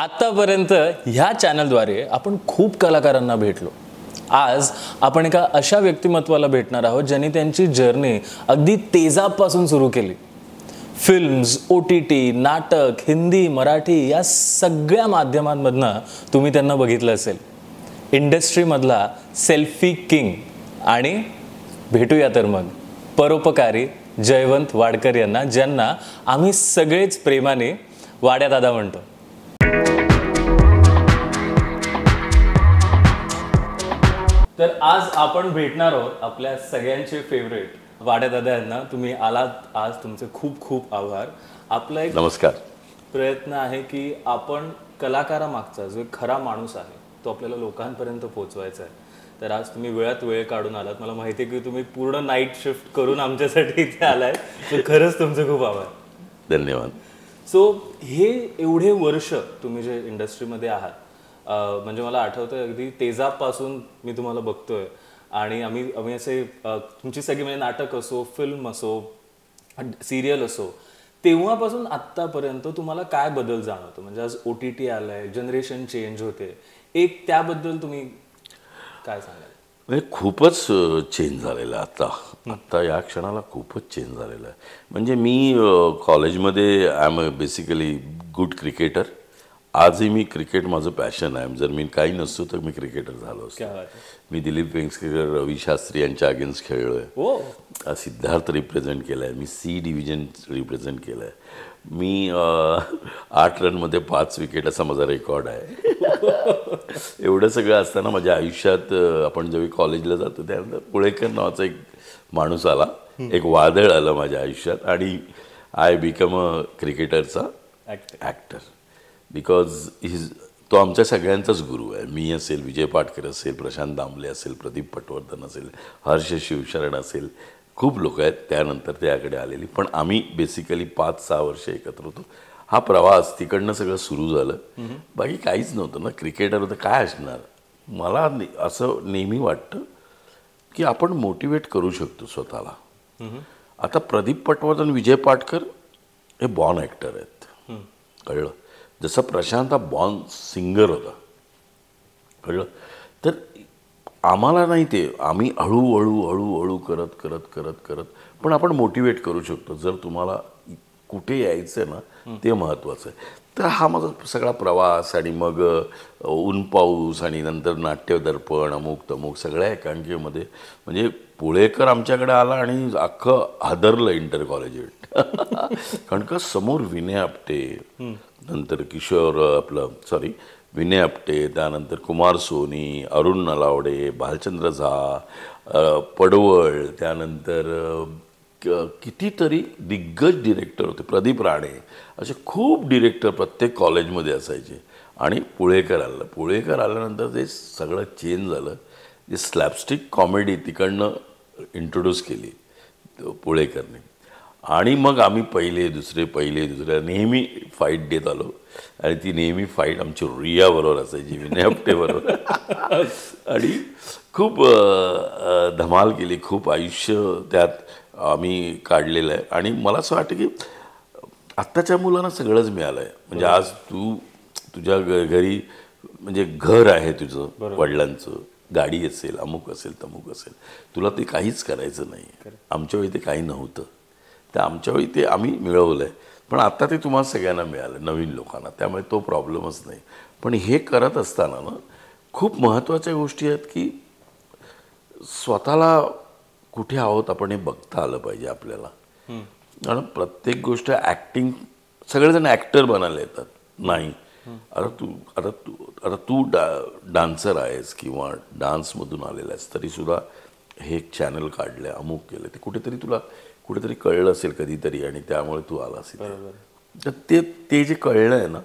आत्तापर्यंत ह्या चॅनलद्वारे आपण खूप कलाकारांना भेटलो. आज आपण एका अशा व्यक्तिमत्वाला भेटणार आहोत ज्यांनी त्यांची जर्नी अगदी तेजाबपासून सुरू केली. फिल्म्स, OTT, नाटक, हिंदी, मराठी या सगळ्या माध्यमांमधनं तुम्ही त्यांना बघितलं असेल. इंडस्ट्रीमधला सेल्फी किंग. आणि भेटूया तर मग परोपकारी जयवंत वाडकर यांना, ज्यांना आम्ही सगळेच प्रेमाने वाड्या दादा म्हणतो. तर आज आपण भेटणार आहोत आपल्या सगळ्यांचे फेवरेट वाड्या दादा यांना. तुम्ही आलात आज, तुमचे खूप खूप आभार. आपला एक नमस्कार. प्रयत्न आहे की आपण कलाकारामागचा जो खरा माणूस आहे तो आपल्याला लोकांपर्यंत पोहोचवायचा आहे. तर आज तुम्ही वेळात वेळ काढून आलात. मला माहिती आहे की तुम्ही पूर्ण नाईट शिफ्ट करून आमच्यासाठी इथे आलाय. तर खरंच तुमचे खूप आभार. धन्यवाद. सो हे एवढे वर्ष तुम्ही जे इंडस्ट्रीमध्ये आहात, म्हणजे मला आठवतंय अगदी तेजाबपासून मी तुम्हाला बघतोय. आणि आम्ही असे तुमची सगळी म्हणजे नाटक असो, फिल्म असो, सिरियल असो, तेव्हापासून आत्तापर्यंत तुम्हाला काय बदल जाणवतो? म्हणजे आज OTT आलाय, जनरेशन चेंज होते, एक त्याबद्दल तुम्ही काय सांगाल? म्हणजे खूपच चेंज झालेलं आहे आत्ता या क्षणाला खूपच चेंज झालेलं आहे. म्हणजे मी कॉलेजमध्ये I am basically good cricketer. आजही मी क्रिकेट माझं पॅशन आहे. जर मी काही नसतो तर मी क्रिकेटर झालो असतो. मी दिलीप वेंगसरकर, रवी शास्त्री यांच्या अगेन्स्ट खेळलो आहे. सिद्धार्थ रिप्रेझेंट केलं आहे. मी C डिव्हिजन रिप्रेझेंट केलं आहे. मी 8 रनमध्ये 5 विकेट असा माझा रेकॉर्ड आहे. एवढं सगळं असताना माझ्या आयुष्यात आपण जेव्हा कॉलेजला जातो त्यानंतर पुळेकर नावाचा एक माणूस आला, एक वादळ आलं माझ्या आयुष्यात. आणि आय बिकम अ क्रिकेटरचा ॲक्टर. बिकॉज तो आमच्या सगळ्यांचाच गुरु आहे. मी असेल, विजय पाटकर असेल, प्रशांत दामले असेल, प्रदीप पटवर्धन असेल, हर्ष शिवशरण असेल, खूप लोक आहेत त्यानंतर त्याकडे आलेली. पण आम्ही बेसिकली 5-6 वर्ष एकत्र होतो. हा प्रवास तिकडनं सगळं सुरू झालं. बाकी काहीच नव्हतं ना, क्रिकेटर होतं काय असणार. मला असं नेहमी वाटतं की आपण मोटिवेट करू शकतो स्वतःला. आता प्रदीप पटवर्धन, विजय पाटकर हे बॉर्न ॲक्टर आहेत, कळलं. जसं प्रशांत हा बॉर्न सिंगर होता, कळलं. तर आम्हाला नाही, ते आम्ही हळूहळू करत करत करत करत पण आपण मोटिवेट करू शकतो जर तुम्हाला कुठे यायचं आहे ना, ते महत्त्वाचं आहे. तर हा माझा सगळा प्रवास. आणि मग ऊन पाऊस आणि नंतर नाट्य दर्पण, अमुक तमुक सगळ्या एकांकिकेमध्ये म्हणजे पुळेकर आमच्याकडे आला आणि अख्खं हादरलं इंटर कॉलेजिएट. कारण का समोर विनय आपटे, नंतर विनय आपटे, त्यानंतर कुमार सोनी, अरुण नलावडे, भालचंद्र झा, पडवळ, त्यानंतर कितीतरी दिग्गज डिरेक्टर होते, प्रदीप राणे, असे खूप डिरेक्टर प्रत्येक कॉलेजमध्ये असायचे. आणि पुळेकर आल्यानंतर ते सगळं चेंज झालं. जे स्लॅपस्टिक कॉमेडी तिकडनं इंट्रोड्यूस केली पुळेकरने. आणि मग आम्ही पहिले दुसरे नेहमी फाईट देत आलो. आणि ती नेहमी फाईट आमची रियाबरोबर असायची, विनय आपटेबरोबर. आणि खूप धमाल केली, खूप आयुष्य त्यात आम्ही काढलेलं आहे. आणि मला असं वाटतं की आत्ताच्या मुलांना सगळंच मिळालं आहे. म्हणजे आज तुझ्या घरी म्हणजे घर आहे तुझं, वडिलांचं, गाडी असेल, अमुक असेल, तमुक असेल, तुला ते काहीच करायचं नाही. आमच्या वेळी ते काही नव्हतं. तर आमच्या वेळी ते आम्ही मिळवलं आहे. पण आता ते तुम्हाला सगळ्यांना मिळालं, नवीन लोकांना, त्यामुळे तो प्रॉब्लेमच नाही. पण हे करत असताना ना खूप महत्त्वाच्या गोष्टी आहेत की स्वतःला कुठे आहोत आपण हे बघता आलं पाहिजे आपल्याला. कारण प्रत्येक गोष्ट ॲक्टिंग, सगळेजण ॲक्टर बनायला येतात नाही. आता तू डान्सर आहेस किंवा डान्समधून आलेला आहेस, तरीसुद्धा हे एक चॅनल काढलं आहे, अमुक केलं, ते कुठेतरी कळलं असेल कधीतरी आणि त्यामुळे तू आला असेल. तर ते जे कळलं आहे ना,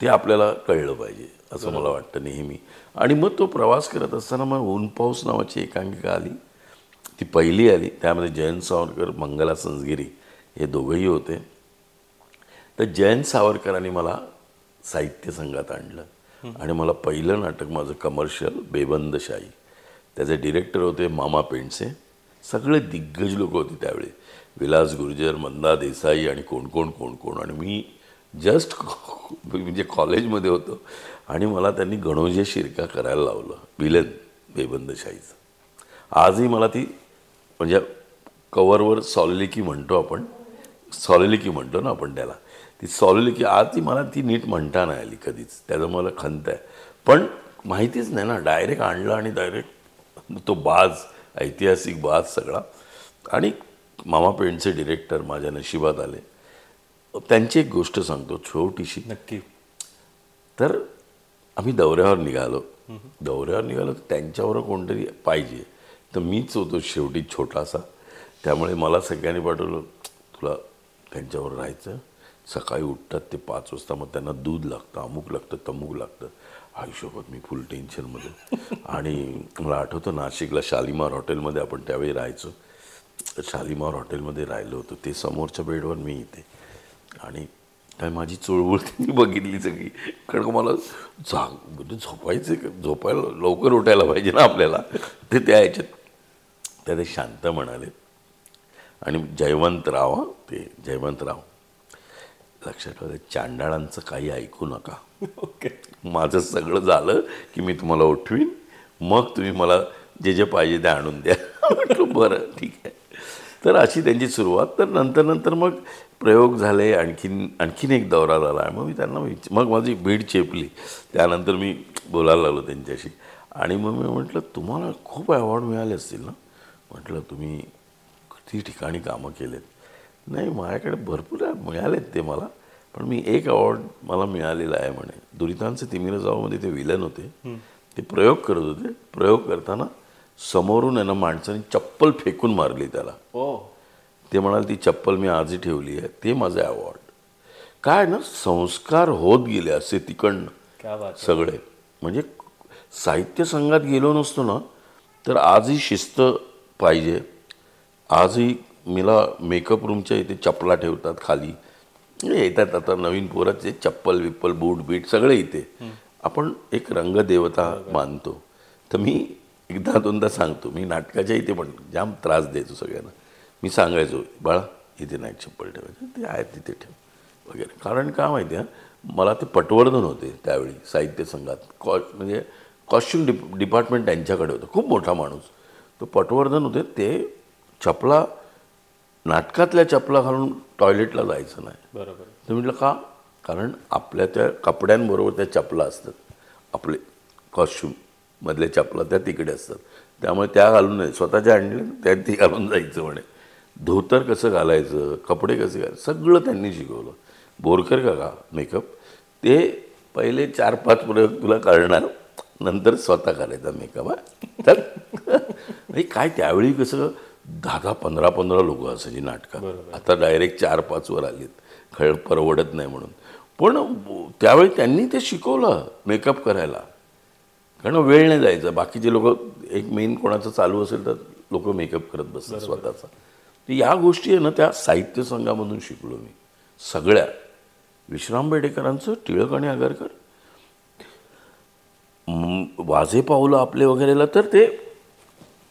ते आपल्याला कळलं पाहिजे असं मला वाटतं नेहमी. आणि मग तो प्रवास करत असताना मग ऊन पाऊस नावाची एकांकिका आली, ती पहिली आली. त्यामध्ये जयंत सावरकर, मंगला संजगिरी हे दोघंही होते. तर जयंत सावरकरांनी मला साहित्य संघात आणलं आणि मला पहिलं नाटक माझं कमर्शियल बेबंदशाही, त्याचे डिरेक्टर होते मामा पेंडसे. सगळे दिग्गज लोक होते त्यावेळी, विलास गुर्जर, मंदा देसाई आणि कोण. आणि मी जस्ट म्हणजे कॉलेजमध्ये होतो आणि मला त्यांनी गणोजे शिरका करायला लावलं, विलन बेबंदशाहीचं. आजही मला ती म्हणजे कवरवर सॉलिलिकी म्हणतो आपण, सॉलिलिकी म्हणतो ना आपण त्याला, ती सॉलिलिकी आज ती मला ती नीट म्हणता नाही आली कधीच, त्याचं मला खंत आहे. पण माहितीच नाही ना, डायरेक्ट आणलं आणि डायरेक्ट तो बाज, ऐतिहासिक बाज सगळा. आणि मामा पेंटचे डिरेक्टर माझ्या नशिबात आले. त्यांची एक गोष्ट सांगतो छोटीशी. नक्की. तर आम्ही दौऱ्यावर निघालो तर त्यांच्यावर कोणतरी पाहिजे, तर मीच होतो शेवटी छोटासा. त्यामुळे मला सगळ्यांनी पाठवलं, तुला त्यांच्यावर राहायचं. सकाळी उठतात ते 5 वाजता, मग त्यांना दूध लागतं, अमुक लागतं, तमुक लागतं. आयुष्यभर मी फुल टेन्शनमध्ये. आणि मला आठवतं नाशिकला शालिमार हॉटेलमध्ये आपण त्यावेळी राहायचो. शालिमार हॉटेलमध्ये राहिलो होतो, ते समोरच्या बेडवर मी इथे. आणि काय माझी चुळबुळ त्यांनी बघितली सगळी, कारण का मला म्हणजे झोपायला लवकर उठायला पाहिजे ना आपल्याला. ते त्या ह्याच्यात ते शांत म्हणाले. आणि जयवंतराव, ते जयवंतराव, लक्षात ठेवा, चांडाळांचं काही ऐकू नका. ओके. माझं सगळं झालं की मी तुम्हाला उठवीन, मग तुम्ही मला जे जे पाहिजे ते आणून द्या. म्हटलं बरं ठीक आहे. तर अशी त्यांची सुरुवात. तर नंतर मग प्रयोग झाले, आणखीन एक दौरा झाला. मग मी त्यांना मग माझी भीड चेपली. त्यानंतर मी बोलायला लागलो त्यांच्याशी. आणि मग मी म्हटलं, तुम्हाला खूप अवॉर्ड मिळाले असतील ना? म्हटलं, तुम्ही किती ठिकाणी कामं केलेत. नाही, माझ्याकडे भरपूर मिळालेत ते मला, पण मी एक अवॉर्ड मला मिळालेला आहे म्हणे. दुरितांचे तिमिर जाऊमध्ये ते विलन होते, ते प्रयोग करत होते. प्रयोग करताना समोरून आहे ना माणसाने चप्पल फेकून मारली त्याला. ते म्हणाले, ती चप्पल मी आजही ठेवली आहे, ते माझं अवॉर्ड. काय ना, संस्कार होत गेले असे तिकडनं सगळे. म्हणजे साहित्य संघात गेलो नसतो ना, तर आजही शिस्त पाहिजे. आजही मला मेकअप रूमच्या इथे चपला ठेवतात खाली, येतात आता नवीन पोराचे चप्पल विप्पल बूट बीट सगळे इथे. आपण एक रंगदेवता मानतो. तर मी एकदा दोनदा सांगतो, मी नाटकाच्या इथे पण जाम त्रास द्यायचो सगळ्यांना. मी सांगायचो, बाळा इथे नाही चप्पल ठेवायचं, ते आहेत तिथे ठेव वगैरे. कारण का माहिती आहे, मला ते पटवर्धन होते त्यावेळी साहित्य संघात. म्हणजे कॉस्ट्युम डिपार्टमेंट त्यांच्याकडे होतं, खूप मोठा माणूस तो पटवर्धन होते. ते चपला, नाटकातल्या चपला घालून टॉयलेटला जायचं नाही. बरोबर. तर म्हटलं का? कारण आपल्या त्या कपड्यांबरोबर त्या चपला असतात, आपले कॉस्ट्युममधल्या चपला त्या तिकडे असतात, त्यामुळे त्या घालून नाही, स्वतःच्या आणले त्या ती घालून जायचं म्हणे. धोतर कसं घालायचं, कपडे कसे घालायचं, सगळं त्यांनी शिकवलं. बोरकर का मेकअप, ते पहिले 4-5 प्रयोग तुला करणार, नंतर स्वतः करायचा मेकअप. तर काय त्यावेळी कसं 10-10, 15-15 लोक असायची नाटकात. आता डायरेक्ट 4-5 वर आलीत, परवडत नाही म्हणून. पण त्यावेळी त्यांनी ते शिकवलं मेकअप करायला, कारण वेळ नाही जायचा. बाकीचे लोक, एक मेन कोणाचं चालू असेल तर लोक मेकअप करत बसतात स्वतःचा. तर या गोष्टी आहे ना, त्या साहित्य संघामधून शिकलो मी सगळ्या. विश्राम बेडेकरांचं टिळक आणि आगरकर, वाजे पावलं आपले वगैरेला, तर ते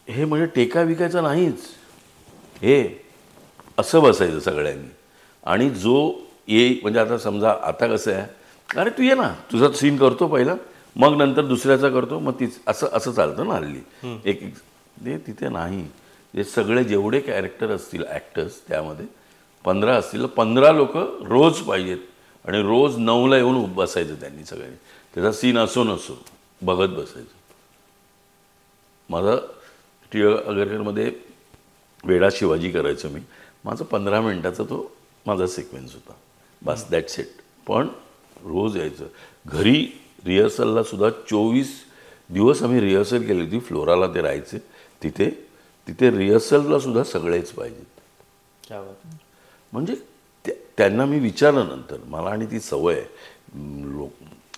हे म्हणजे टेका विकायचा नाहीच, हे असं बसायचं सगळ्यांनी. आणि जो म्हणजे आता समजा आता कसं आहे, अरे तू ये ना, तुझा सीन करतो पहिला, मग नंतर दुसऱ्याचा करतो, मग तीच असं चालतं ना हल्ली. एक ते तिथे नाही. जे सगळे जेवढे कॅरेक्टर असतील ॲक्टर्स, त्यामध्ये 15 असतील, 15 लोक रोज पाहिजेत. आणि रोज 9ला येऊन बसायचं त्यांनी सगळ्यांनी. त्याचा सीन असो नसो बघत बसायचं. माझा टिळक आगरकरमध्ये वेडा शिवाजी करायचो मी. माझा 15 मिनिटाचा तो माझा सिक्वेन्स होता, बस, दॅट्स इट. पण रोज यायचं. घरी रिहर्सलला सुद्धा 24 दिवस आम्ही रिहर्सल केली होती. फ्लोराला ते राहायचे तिथे रिहर्सलला सुद्धा सगळेच पाहिजेत. म्हणजे त्यांना मी विचारलं नंतर, मला आणि ती सवय आहे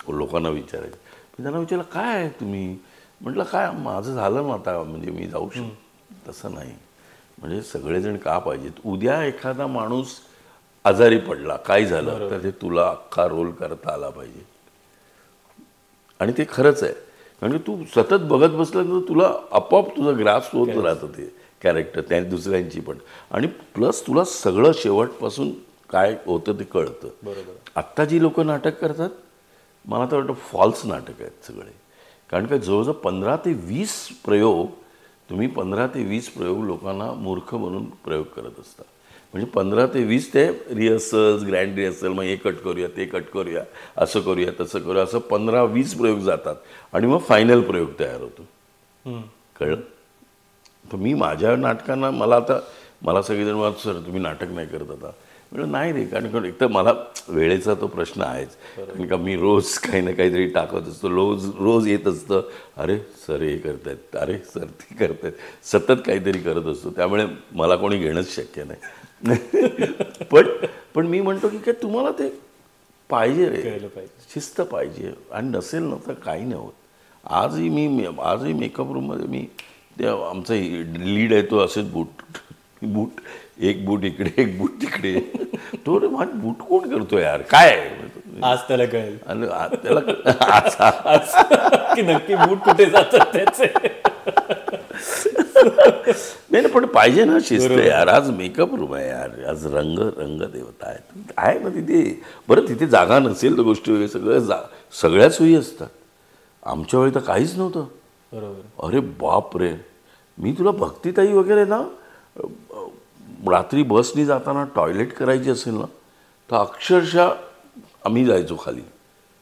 लोकांना विचारायची. मी त्यांना विचारलं, काय आहे तुम्ही? म्हटलं काय माझं झालं ना आता, म्हणजे मी जाऊ शकतो. तसं नाही, म्हणजे सगळेजण का पाहिजेत. उद्या एखादा माणूस आजारी पडला, काय झालं, तर ते तुला अख्खा रोल करता आला पाहिजे. आणि ते खरंच आहे, म्हणजे तू सतत बघत बसलं तर तुला आपोआप तुझं ग्रास्प होत राहतं ते कॅरेक्टर, त्या दुसऱ्यांची पण. आणि प्लस तुला सगळं शेवटपासून काय होतं ते कळतं. बरोबर. आत्ता जी लोक नाटक करतात मला तर वाटतं फॉल्स नाटक आहेत सगळे. कारण का जवळजवळ 15 ते 20 प्रयोग, तुम्ही 15 ते 20 प्रयोग लोकांना मूर्ख म्हणून प्रयोग करत असता. म्हणजे 15 ते 20 ते रिहर्सल्स, ग्रँड रिहर्सल, मग हे कट करूया, ते कट करूया, असं करूया, तसं करूया, असं 15-20 प्रयोग जातात आणि मग फायनल प्रयोग तयार होतो. कळलं? तर मी माझ्या नाटकांना मला सगळेजण म्हणतात, सर तुम्ही नाटक नाही करत आता. म्हणजे नाही रे, कारण एक तर मला वेळेचा तो प्रश्न आहेच. कारण का मी रोज काही ना काहीतरी टाकत असतो, रोज येत असतं, अरे सर हे करतायत, अरे सर ते करतायत, सतत काहीतरी करत असतो. त्यामुळे मला कोणी घेणंच शक्य नाही. पण मी म्हणतो की काय तुम्हाला ते पाहिजे रे, शिस्त पाहिजे. आणि नसेल ना तर काही नाही होत. आजही मेकअप रूममध्ये मी ते आमचा लीड आहे तो असेच बूट एक बूट इकडे एक बूट तिकडे, तो रे माझं बूट कोण करतो यार, काय आज त्याला कळेल आणि त्याला की नक्की बूट कुठे जातात त्याचे. नाही पण पाहिजे ना शिस्त यार. आज मेकअप रूम आहे यार, आज रंग देवता आहे ना तिथे. बरं तिथे जागा नसेल तर गोष्टी वगैरे सगळ्या सोयी असतात. आमच्या वेळी तर काहीच नव्हतं. बरोबर. अरे बाप रे, मी तुला भक्तिताई वगैरे ना, रात्री बसनी जाताना टॉयलेट करायची असेल ना तर अक्षरशः आम्ही जायचो खाली.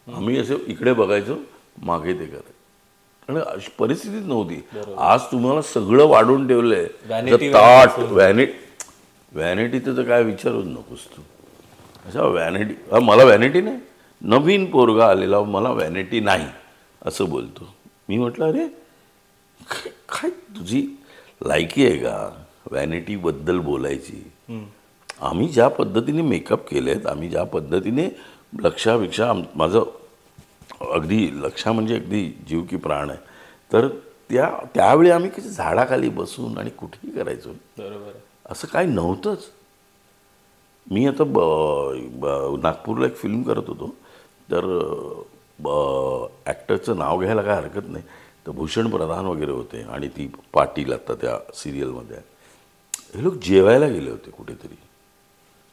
आम्ही असे इकडे बघायचो, मागे ते करायचं. आणि अशी परिस्थितीच नव्हती. आज तुम्हाला सगळं वाढून ठेवलंय. ताट व्हॅनिटी तर काय विचारूच नकोस तू. अच्छा व्हॅनिटी, मला व्हॅनिटी नाही, नवीन पोरगा आलेला मला व्हॅनिटी नाही असं बोलतो. मी म्हटलं अरे काय तुझी लायकी आहे का व्हॅनिटीबद्दल बोलायची? आम्ही ज्या पद्धतीने मेकअप केलेत, आम्ही ज्या पद्धतीने लक्षापेक्षा माझं अगदी लक्षा म्हणजे अगदी जीव की प्राण आहे. तर त्यावेळी आम्ही किती झाडाखाली बसून आणि कुठेही करायचो. बरोबर. असं काही नव्हतंच. मी आता नागपूरला एक फिल्म करत होतो, तर ॲक्टरचं नाव घ्यायला काय हरकत नाही, तर भूषण प्रधान वगैरे होते आणि ती पाटील आता त्या सिरियलमध्ये आहे. हे लोक जेवायला गेले होते कुठेतरी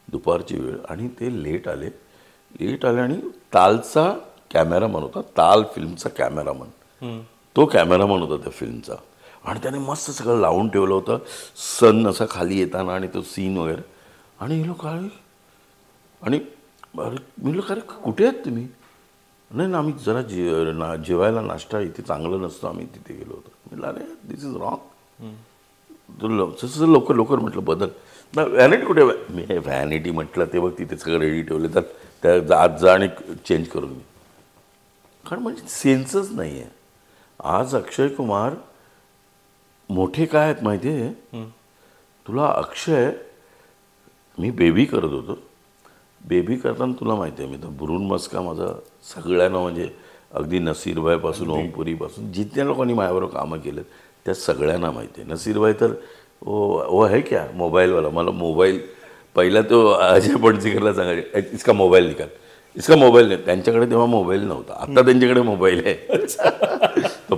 दुपारची वेळ, आणि ते लेट आले आणि तालचा कॅमेरामन होता, ताल फिल्मचा कॅमेरामन, तो कॅमेरामन होता त्या फिल्मचा. आणि त्याने मस्त सगळं लावून ठेवलं होतं, सन असा खाली येताना आणि तो सीन वगैरे. आणि हे लोक आले आणि मी लोक अरे कुठे आहेत तुम्ही? नाही ना, आम्ही जरा जेवायला नाश्ता इथे चांगलं नसतं, आम्ही तिथे गेलो होतो. म्हटलं अरे दिस इज रॉंग. तसं लवकर म्हटलं बदल ना. व्हॅनिटी कुठे? मी व्हॅनिटी म्हटलं ते बघ तिथे सगळं रेडी ठेवले, तर त्या आज जा आणि चेंज करून मी. कारण म्हणजे सेन्सच नाही आहे. आज अक्षय कुमार मोठे काय आहेत माहिती आहे तुला? अक्षय, मी बेबी करत होतो, बेबी करताना तुला माहिती आहे मी तर बुरून मस्का माझा सगळ्यांना, म्हणजे अगदी नसीरबाईपासून ओमपुरीपासून जितक्या लोकांनी माझ्याबरोबर कामं केलेत त्या सगळ्यांना माहिती आहे. नसीरबाई तर वो है क्या मोबाईलवाला, मला मोबाईल पहिला तो अजय पणजीकरला सांगायचे इसका मोबाईल निकाल, इसका मोबाईल नाही. त्यांच्याकडे तेव्हा मोबाईल नव्हता, आत्ता त्यांच्याकडे मोबाईल आहे.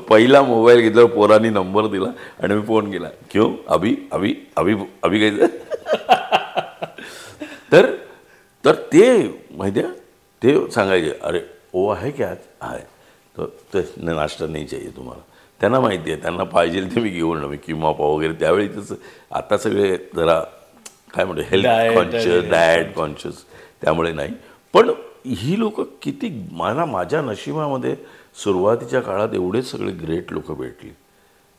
पहिला मोबाईल घेतल्यावर पोरांनी नंबर दिला आणि मी फोन केला, क्यों अभी अभी अभी अभी काय तर ते माहिती आहे ते सांगायचे, अरे ओ आहे की आज आहे तर नाश्ता नाही चाहिए तुम्हाला. त्यांना माहिती आहे, त्यांना पाहिजे ते मी घेऊन मी किंवा पाव वगैरे. त्यावेळी तसं आता सगळे जरा काय म्हणतो हेल्थ कॉन्शियस, डाएट कॉन्शियस, त्यामुळे नाही. पण ही लोक किती माझ्या नशिबामध्ये सुरुवातीच्या काळात एवढे सगळे ग्रेट लोक भेटली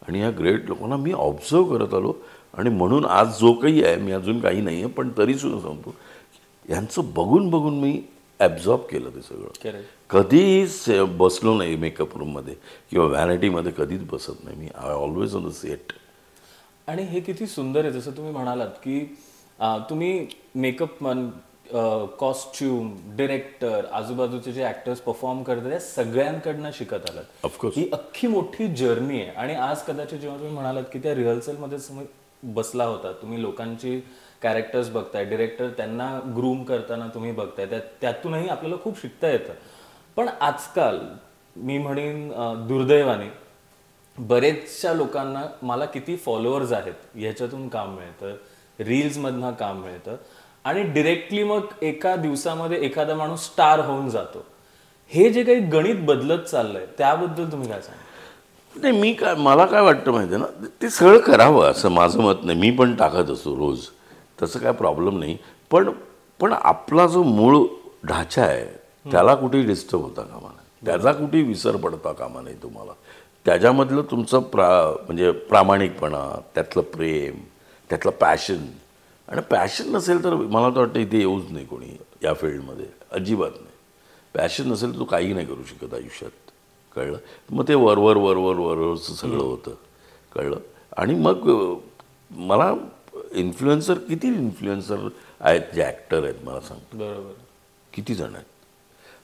आणि या ग्रेट लोकांना मी ऑब्झर्व करत आलो. आणि म्हणून आज जो काही आहे, मी अजून काही नाही आहे पण तरीसुद्धा सांगतो, यांचं बघून मी ॲब्झॉर्ब केलं ते सगळं. कधीही बसलो नाही मेकअप रूममध्ये किंवा व्हॅनिटीमध्ये, कधीच बसत नाही मी. I always on the set. आणि हे किती सुंदर आहे, जसं तुम्ही म्हणालात की तुम्ही मेकअप कॉस्ट्यूम, डिरेक्टर, आजूबाजूचे जे ॲक्टर्स परफॉर्म करतात त्या सगळ्यांकडनं शिकत आलात. ऑफकोर्स ही अख्खी मोठी जर्नी आहे. आणि आज कदाचित जेव्हा तुम्ही म्हणालात की त्या रिहर्सलमध्ये बसला होता, तुम्ही लोकांची कॅरेक्टर्स बघताय, डिरेक्टर त्यांना ग्रूम करताना तुम्ही बघताय, त्यातूनही आपल्याला खूप शिकता येतं. पण आजकाल मी म्हणेन दुर्दैवाने बरेचशा लोकांना मला किती फॉलोअर्स आहेत ह्याच्यातून काम मिळतं, रील्समधनं काम मिळतं. आणि डिरेक्टली मग एका दिवसामध्ये एखादा माणूस स्टार होऊन जातो. हे जे काही गणित बदलत चाललंय त्याबद्दल तुम्ही काय सांगा? नाही, मला काय वाटतं माहिती आहे ना, ते सगळं करावं असं माझं मत नाही. मी पण टाकत असतो रोज, तसं काय प्रॉब्लेम नाही. पण पण आपला जो मूळ ढाचा आहे त्याला कुठेही डिस्टर्ब होता कामा नये, त्याचा कुठेही विसर पडता कामा नये तुम्हाला. त्याच्यामधलं तुमचं म्हणजे प्रामाणिकपणा, त्यातलं प्रेम, त्यातलं पॅशन. आणि पॅशन नसेल तर मला तर वाटतं इथे येऊच नाही कोणी या फील्डमध्ये, अजिबात नाही. पॅशन नसेल तर तू काही नाही करू शकत आयुष्यात, कळलं. मग ते वरवरचं सगळं होतं, कळलं. आणि मग मला किती इन्फ्लुएन्सर आहेत जे ॲक्टर आहेत मला सांगतो, बरोबर, किती जण आहेत.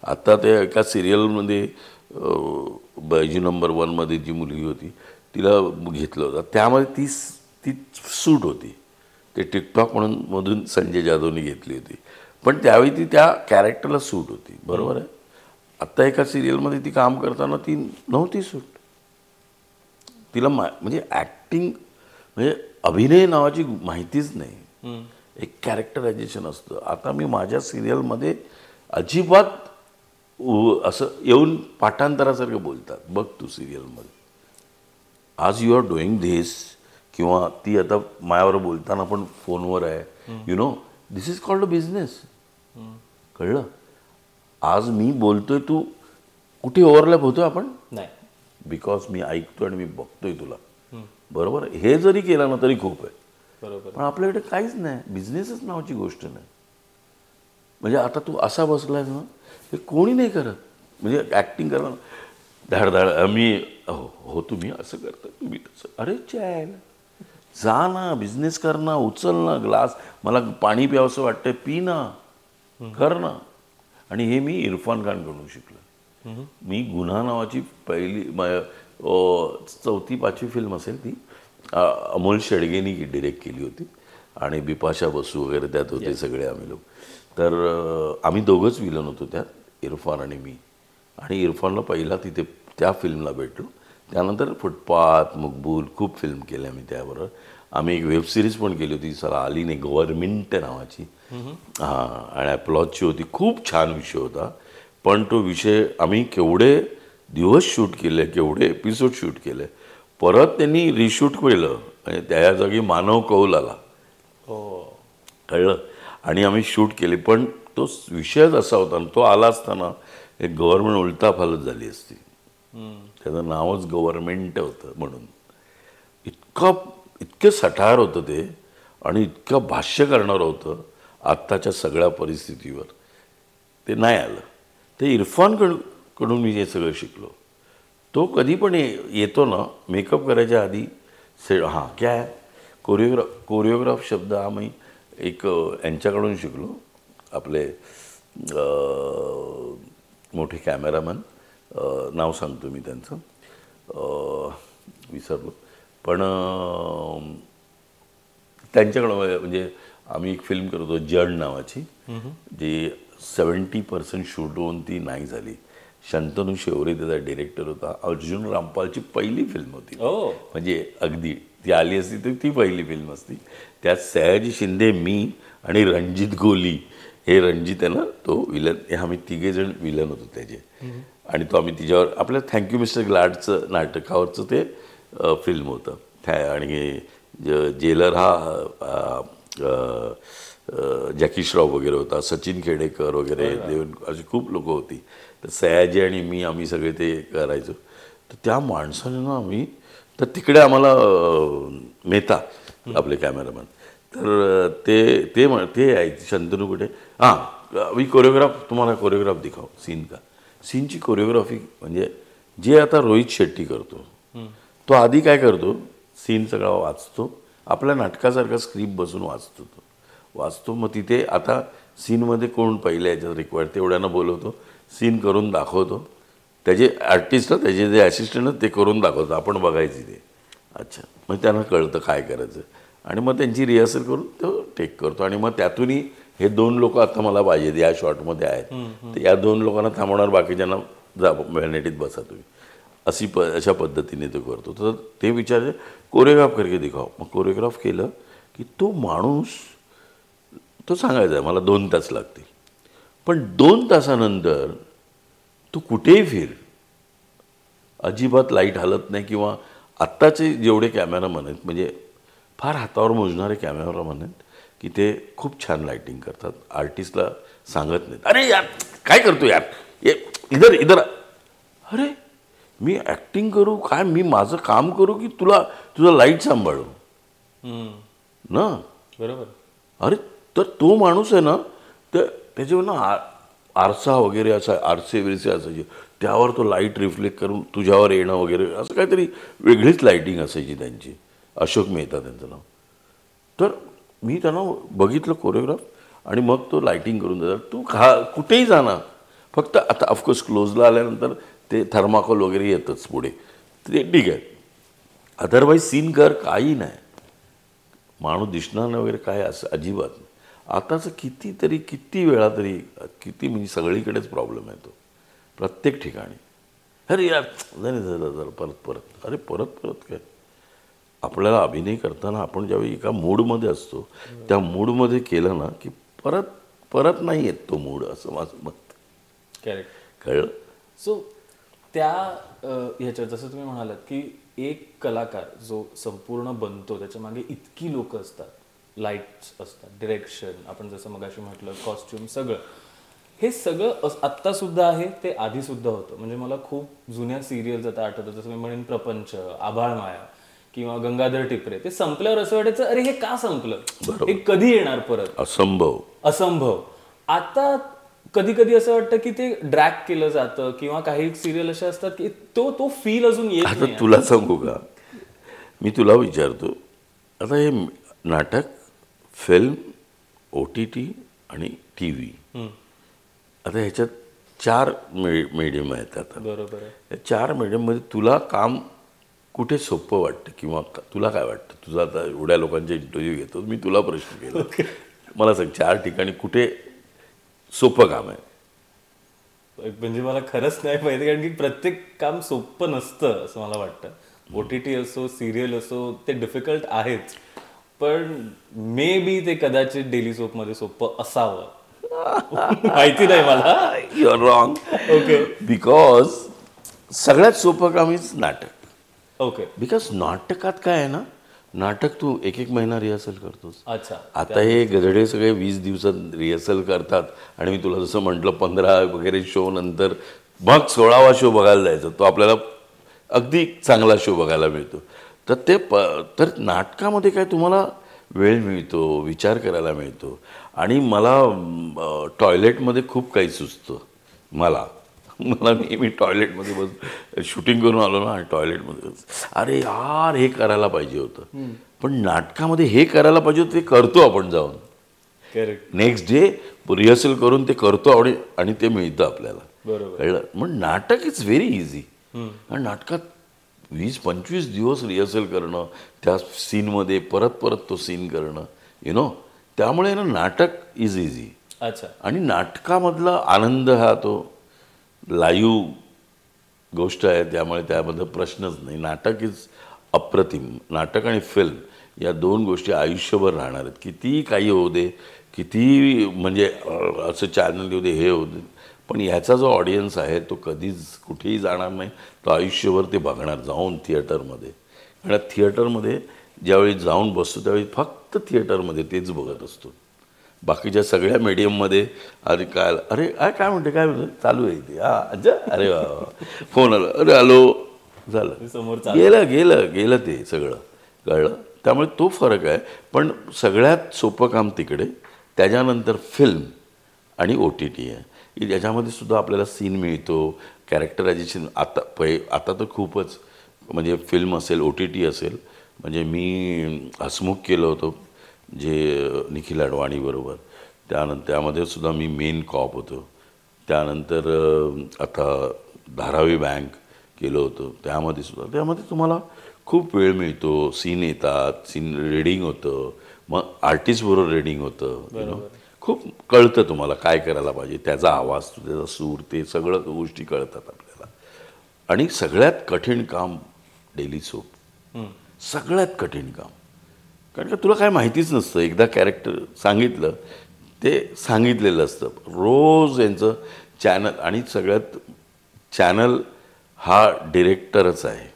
आता ते एका सिरियलमध्ये बैजू नंबर 1मध्ये जी मुलगी होती तिला घेतलं होतं, त्यामध्ये ती सूट होती. ते टिकटॉक म्हणून मधून संजय जाधवनी घेतली होती, पण त्यावेळी ती त्या कॅरेक्टरला सूट होती, बरोबर आहे. आत्ता एका सिरियलमध्ये ती काम करताना ती नव्हती सूट. तिला म्हणजे ॲक्टिंग म्हणजे अभिनय नावाची माहितीच नाही, एक कॅरेक्टरायझेशन असतं. आता मी माझ्या सिरियलमध्ये अजिबात असं येऊन पाठांतरासारखं बोलतात, बघ तू सिरियलमध्ये आज यू आर डुईंग धिस, किंवा ती आता माझ्यावर बोलताना पण फोनवर आहे, you know this is called a business, कळलं. आज मी बोलतोय, तू कुठे ओव्हरलॅप होतोय आपण नाही, बिकॉज मी ऐकतोय आणि मी बघतोय तुला, बरोबर. हे जरी केलं ना तरी खूप आहे, बरोबर. पण आपल्याकडे काहीच नाही, बिझनेसच नावाची गोष्ट नाही. म्हणजे आता तू असा बसलाय ना, हे कोणी नाही करत. म्हणजे ॲक्टिंग करा धाडधाड, मी हो तुम्ही असं करता, तुम्ही तसं, अरे चॅल जा ना, बिझनेस कर ना, उचल ना ग्लास, मला पाणी प्यावंसं वाटतंय, पी ना, कर ना. आणि हे मी इरफान खानकडून शिकलो. मी गुन्हा नावाची पहिली 4th-5वी फिल्म असेल ती, अमोल शेडगेनी डिरेक्ट केली होती आणि बिपाशा बसू वगैरे त्यात होते सगळे आम्ही लोक. तर आम्ही दोघंच विलन होतो त्यात, इरफान आणि मी. आणि इरफानला पहिला तिथे त्या फिल्मला भेटलो. त्यानंतर फुटपाथ, मकबूल खूप फिल्म केल्या आम्ही. त्याबरोबर आम्ही एक वेबसिरीज पण केली होती, सला आली नाही, गव्हर्नमेंट नावाची. हां, आणि अपलॉजची होती, खूप छान विषय होता. पण तो विषय आम्ही केवढे दिवस शूट केले, केवढे एपिसोड शूट केले. परत त्यांनी रिशूट केलं आणि त्या जागी मानव कौल आला, कळलं. आणि आम्ही शूट केली, पण तो विषयच असा होता आणि तो आला असताना एक गव्हर्नमेंट उलटाफालत झाली असती. त्याचं नावच गव्हर्नमेंट होतं म्हणून. इतकं सठार होतं ते आणि इतकं भाष्य करणारं होतं आत्ताच्या सगळ्या परिस्थितीवर. ते नाही आलं. ते इरफानकडून मी हे सगळं शिकलो. तो कधी पण येतो ना मेकअप करायच्या आधी हां काय कोरिओग्राफ शब्द आम्ही एक यांच्याकडून शिकलो, आपले मोठे कॅमेरामॅन, नाव सांगतो मी त्यांचं, विसरलो. पण त्यांच्याकडं म्हणजे आम्ही एक फिल्म करतो जड नावाची, जी 70% शूट होऊन ती नाही झाली. शंतनू शेवरे त्याचा डिरेक्टर होता. अर्जुन रामपालची पहिली फिल्म होती, म्हणजे अगदी ती आली असती तर ती पहिली फिल्म असती. त्यात सयाजी शिंदे, मी आणि रणजित गोली, हे रणजित आहे ना तो विलन, हे आम्ही तिघेजण विलन होतो त्याचे. आणि तो आम्ही तिच्यावर आपल्या थँक्यू मिस्टर ग्लाडचं नाटकावरचं ते फिल्म होतं. आणि जेलर हा जॅकी श्रॉफ वगैरे होता, सचिन खेडेकर वगैरे, देवन, अशी खूप लोकं होती. तर सयाजी आणि मी आम्ही सगळे ते करायचो. तर त्या माणसाने ना आम्ही, तर तिकडे आम्हाला मेहता आपले कॅमेरामॅन, तर ते यायचे, शंतनू कुठे, हां मी कोरिओग्राफ, तुम्हाला कोरिओग्राफ दिखाव सीन का. सीनची कोरिओग्राफी म्हणजे जे आता रोहित शेट्टी करतो, तो आधी काय करतो, सीन सगळा वाचतो, आपल्या नाटकासारखा स्क्रिप्ट बसून वाचतो. मग तिथे आता सीनमध्ये कोण पहिल्या याच्यात रिक्वायर्ड तेवढ्यांना बोलवतो, सीन करून दाखवतो. त्याचे आर्टिस्ट, त्याचे जे ॲसिस्टंट ते करून दाखवतो, आपण बघायची ते. अच्छा, मग त्यांना कळतं काय करायचं आणि मग त्यांची रिहर्सल करून तो टेक करतो. आणि मग त्यातूनही हे 2 लोक आता मला पाहिजेत या शॉटमध्ये आहेत, तर या 2 लोकांना थांबवणार, बाकीच्यांना जा व्हॅनिटीत बसा तुम्ही, अशा पद्धतीने तो करतो. तर ते विचारले कोरिओग्राफ करके दिखाव. मग कोरिओग्राफ केलं की तो माणूस तो सांगायचा मला 2 तास लागतील. पण 2 तासानंतर तू कुठेही फिर, अजिबात लाईट हलत नाही. किंवा आत्ताचे जेवढे कॅमेरामन आहेत, म्हणजे फार हातावर मोजणारे कॅमेरामन आहेत की ते खूप छान लाईटिंग करतात. आर्टिस्टला सांगत नाहीत, अरे यार काय करतो यार, ये इधर इधर. अरे मी ॲक्टिंग करू काय, मी माझं काम करू की तुझं लाईट सांभाळू ना. बरोबर. अरे तर तो माणूस आहे ना, तर त्याच्यावर ना आरसा वगैरे असा, आरसे विरसे असायचे, त्यावर तो लाईट रिफ्लेक्ट करून तुझ्यावर येणं वगैरे, असं काहीतरी वेगळीच लाईटिंग असायची त्यांची. अशोक मेहता त्यांचं नाव. तर मी त्यांना बघितलं कोरिओग्राफ, आणि मग तो लाईटिंग करून देतात. तू कुठेही जाणार, फक्त आता ऑफकोर्स क्लोजला आल्यानंतर ते थर्माकोल वगैरे येतच पुढे, ते ठीक आहे. अदरवाईज सीन कर, काही नाही, माणूस दिसणार नाही वगैरे काय असं अजिबात नाही. आताचं किती वेळा तरी किती म्हणजे सगळीकडेच प्रॉब्लेम आहे तो, प्रत्येक ठिकाणी. अरे यार नाही झालं परत अरे परत काय. आपल्याला अभिनय करताना आपण ज्यावेळी एका मूडमध्ये असतो, त्या मूडमध्ये केलं ना की परत नाही येत तो मूड, असं माझं मत. करेक्ट. कळलं. सो त्या ह्याच्यात जसं तुम्ही म्हणालात की एक कलाकार जो संपूर्ण बनतो त्याच्या मागे इतकी लोक असतात, लाईट्स असतात, डिरेक्शन, आपण जसं मगाशी म्हटलं कॉस्ट्युम, सगळं हे सगळं आत्ता सुद्धा आहे, ते आधी सुद्धा होतं. म्हणजे मला खूप जुन्या सिरियल्स आता आठवतात, जसं मी म्हणेन प्रपंच, आभाळ माया किंवा गंगाधर टिपरे. ते संपल्यावर असं वाटायचं अरे हे का संपलं, हे कधी येणार परत, असंभव. आता कधी कधी असं वाटतं की ते ड्रॅग केलं जातं, किंवा काही सिरियल अशा असतात की तो फील अजून येत नाही. आता तुला सांगू का, मी तुला विचारतो, आता हे नाटक, फिल्म, OTT आणि TV, आता ह्याच्यात 4 मीडियम आहेत. आता बरोबर आहे. या 4 मीडियममध्ये तुला काम कुठे सोपं वाटतं, किंवा तुला काय वाटतं? तुझा आता एवढ्या लोकांचे इंटरव्ह्यू घेतो मी, तुला प्रश्न केला, मला सांग 4 ठिकाणी कुठे सोपं काम आहे? म्हणजे मला खरंच नाही माहिती, कारण की प्रत्येक काम सोपं नसतं असं मला वाटतं. OTT असो, सिरियल असो, ते डिफिकल्ट आहेच, पण मे बी ते कदाचित डेली सोपमध्ये सोपं असावं. माहिती नाही मला. You are wrong. Okay. Because सगळ्यात सोपं काम इज नाटक. ओके. बिकॉज नाटकात काय आहे ना, नाटक तू 1 महिना रिहर्सल करतोस. अच्छा. आता हे गधडे सगळे 20 दिवसात रिहर्सल करतात, आणि मी तुला जसं म्हटलं 15 वगैरे शो नंतर मग 16वा शो बघायला जायचं, तो आपल्याला अगदी चांगला शो बघायला मिळतो. तर नाटकामध्ये काय तुम्हाला वेळ मिळतो, विचार करायला मिळतो. आणि मला टॉयलेटमध्ये खूप काही सुचतं. मला मी टॉयलेटमध्ये शूटिंग करून आलो ना, टॉयलेटमध्ये अरे यार हे करायला पाहिजे होतं, पण नाटकामध्ये हे करायला पाहिजे होतं, ते करतो आपण जाऊन. करेक्ट. नेक्स्ट डे रिहर्सल करून ते करतो, आणि ते मिळतं आपल्याला. बरोबर. कळलं. मग नाटक इज व्हेरी इझी. आणि नाटकात 20-25 दिवस रिहर्सल करणं, त्या सीनमध्ये परत तो सीन करणं, त्यामुळे ना नाटक इज इझी. अच्छा. आणि नाटकामधला आनंद हा तो लाईव्ह गोष्ट आहे, त्यामुळे त्याबद्दल प्रश्नच नाही. नाटक इज अप्रतिम. नाटक आणि फिल्म या 2 गोष्टी आयुष्यभर राहणार आहेत. कितीही काही होऊ दे, किती म्हणजे असं चॅनल येऊ दे, हे होऊ दे, पण ह्याचा जो ऑडियन्स आहे तो कधीच कुठेही जाणार नाही. तो आयुष्यभर ते बघणार जाऊन थिएटरमध्ये. आणि थिएटरमध्ये ज्यावेळी जाऊन बसतो त्यावेळी फक्त थिएटरमध्ये तेच बघत असतो. बाकीच्या सगळ्या मीडियममध्ये अरे काय म्हणते चालू आहे ते, अच्छा अरे वा, फोन आला, अरे हॅलो, झालं, समोर गेलं ते सगळं. कळलं. त्यामुळे तो फरक आहे. पण सगळ्यात सोपं काम तिकडे, त्याच्यानंतर फिल्म आणि OTT आहे, की ज्याच्यामध्ये सुद्धा आपल्याला सीन मिळतो, कॅरेक्टरायझेशन. आता तर खूपच, म्हणजे फिल्म असेल, OTT असेल, म्हणजे मी हसमुख केलं होतं जे निखिल अडवाणीबरोबर, त्यामध्ये सुद्धा मी मेन कॉप होतो. त्यानंतर आता धारावी बँक केलं होतं, त्यामध्ये तुम्हाला खूप वेळ मिळतो, सीन येतात, सीन रीडिंग होतं, मग आर्टिस्टबरोबर रीडिंग होतं, खूप कळतं तुम्हाला काय करायला पाहिजे, त्याचा आवाज, त्याचा सूर, ते सगळं गोष्टी कळतात आपल्याला. आणि सगळ्यात कठीण काम डेली सोप, सगळ्यात कठीण काम, कारण का तुला काय माहितीच नसतं. एकदा कॅरेक्टर सांगितलं ते सांगितलेलं असतं रोज यांचं चॅनल. आणि सगळ्यात चॅनल हा डिरेक्टरच आहे.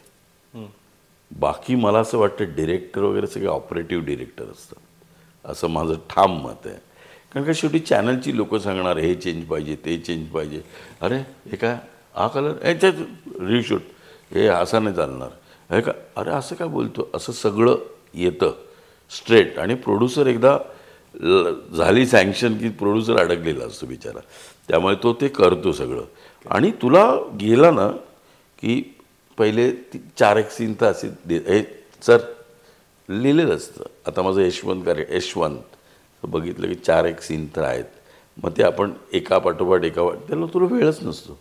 बाकी मला असं वाटतं डिरेक्टर वगैरे सगळे ऑपरेटिव्ह डिरेक्टर असतात असं माझं ठाम मत आहे. कारण का शेवटी चॅनलची लोक सांगणार हे चेंज पाहिजे ते चेंज पाहिजे. अरे हे काय हा कलर याच्यात रिशूट हे असं नाही चालणार हे का अरे असं काय बोलतो असं सगळं येतं स्ट्रेट. आणि प्रोड्युसर एकदा झाली सँक्शन की प्रोड्युसर अडकलेला असतो बिचारा. त्यामुळे तो ते करतो सगळं. आणि तुला गेला ना की पहिले 4 एक सीन तर असे हे सर लिहिलेलं असतं. आता माझं यशवंत बघितलं की 4 एक सीन तर आहेत. मग ते आपण एका पाठोपाठ त्याला तुला वेळच नसतो.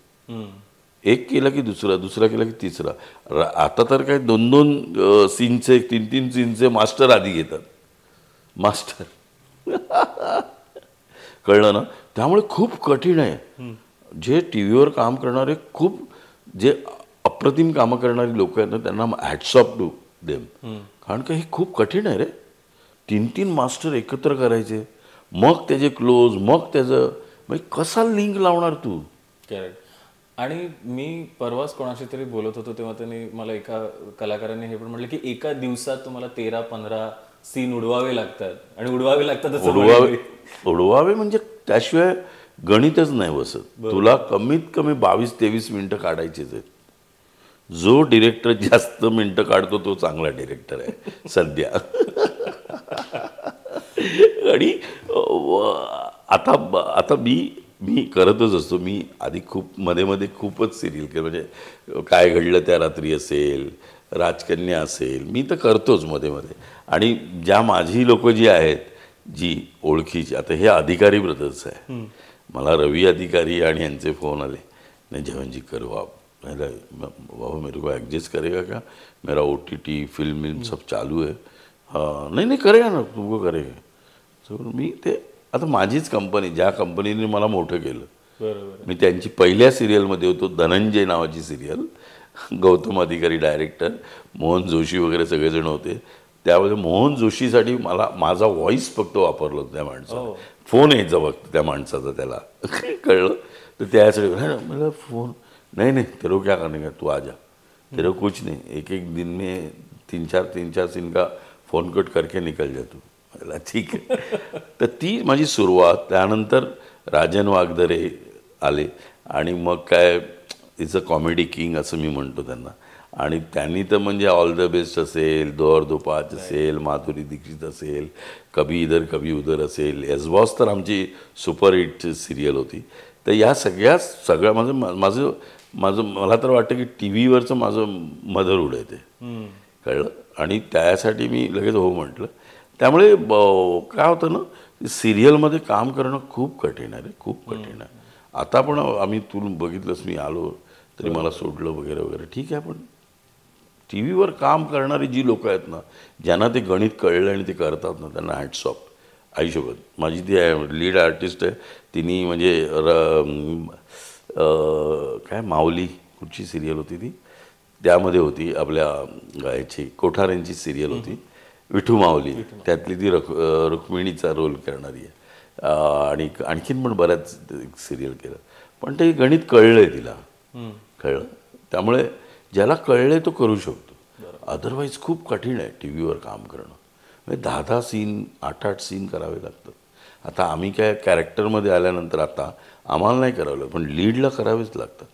एक केला की दुसरा केला की तिसरा. आता तर काय 2-2 सीनचे 3-3 सीनचे मास्टर आधी घेतात. मास्टर कळलं ना. त्यामुळे खूप कठीण आहे. जे टी व्हीवर काम करणारे खूप जे अप्रतिम कामं करणारी लोक आहेत ना त्यांना हॅट्स ऑफ टू देम. कारण का हे खूप कठीण आहे रे. 3-3 मास्टर एकत्र करायचे मग त्याचे क्लोज मग त्याचं म्हणजे कसा लिंक लावणार तू. करेक्ट. आणि मी परवाच कोणाशी तरी बोलत होतो तेव्हा त्यांनी मला एका कलाकाराने हे पण म्हटलं की एका दिवसात तुम्हाला 13-15 सीन उडवावे लागतात. आणि उडवावे लागतात उडवावे म्हणजे त्याशिवाय गणितच नाही बसत. तुला कमीत कमी 22-23 मिनिटं काढायचीच आहेत. जो डिरेक्टर जास्त मिनिटं काढतो तो चांगला डिरेक्टर आहे सध्या. आणि आता मी करतच असतो. मी आधी खूप मध्ये खूपच सिरियल केलं. म्हणजे काय घडलं त्या रात्री असेल राजकन्या असेल मी तर करतोच मध्ये. आणि ज्या माझी लोक जी आहेत जी ओळखीची आता हे अधिकारी ब्रदर्स आहे. मला रवी अधिकारी आणि यांचे फोन आले नाही जवन जी करो आप. बाबा मेरे को एडजस्ट करेगा क्या मेरा OTT फिल्म सब चालू है. नहीं करेगा ना तुमको करेगा. सो मी ते आता माझीच कंपनी ज्या कंपनीने मला मोठं केलं. मी त्यांची पहिल्या सिरियलमध्ये होतो धनंजय नावाची सिरियल. गौतम अधिकारी डायरेक्टर मोहन जोशी वगैरे सगळेजण होते. त्यामध्ये मोहन जोशीसाठी माझा व्हॉइस फक्त वापरलं होतं त्या माणसाला. फोन यायचा फक्त त्या माणसाचा त्याला कळलं. तर त्यासाठी मला फोन नहीं तेरे को क्या करने का तू आ जा तेरे को कुछ नहीं एक दिन में 3-4 सीन का फोन कट करके निकल जा तू. मला ठीक आहे. तर ती माझी सुरुवात. त्यानंतर राजन वागदरे आले आणि मग काय तिचं कॉमेडी किंग असं मी म्हणतो त्यांना. आणि त्यांनी तर म्हणजे ऑल द बेस्ट असेल दोर दो पाच असेल माधुरी दीक्षित असेल कभी इधर कभी उधर असेल एस बॉस तर आमची सुपरहिट सिरियल होती. तर या सगळ्या माझं मला तर वाटतं की टी व्हीवरचं माझं मदरहुड आहे ते कळलं. आणि त्यासाठी मी लगेच हो म्हटलं. त्यामुळे काय होतं ना सिरियलमध्ये काम करणं खूप कठीण आहे रे खूप कठीण आहे. आता पण आम्ही तू बघितलंस मी आलो तरी मला सोडलं वगैरे ठीक आहे. पण टी व्हीवर काम करणारी जी लोक आहेत ना ज्यांना ते गणित कळलं आणि ते करतात ना त्यांना हॅट्स ऑफ आयुष्यभर. माझी ती लीड आर्टिस्ट आहे तिने म्हणजे काय माऊली कुठची सिरियल होती ती त्यामध्ये होती आपल्या गायची कोठाऱ्यांची सिरियल होती विठू माऊली. त्यातली ती रुक्मिणीचा रोल करणारी आहे. आणि आणखीन पण बऱ्याच सिरियल केलं. पण ते गणित कळलं आहे तिला कळलं. त्यामुळे ज्याला कळलं आहे तो करू शकतो. अदरवाईज खूप कठीण आहे टी व्हीवर काम करणं. म्हणजे 10-10 सीन 8-8 सीन करावे लागतात. आता आम्ही काय कॅरेक्टरमध्ये आल्यानंतर आता आम्हाला नाही करावं लागतं पण लीडला करावेच लागतात.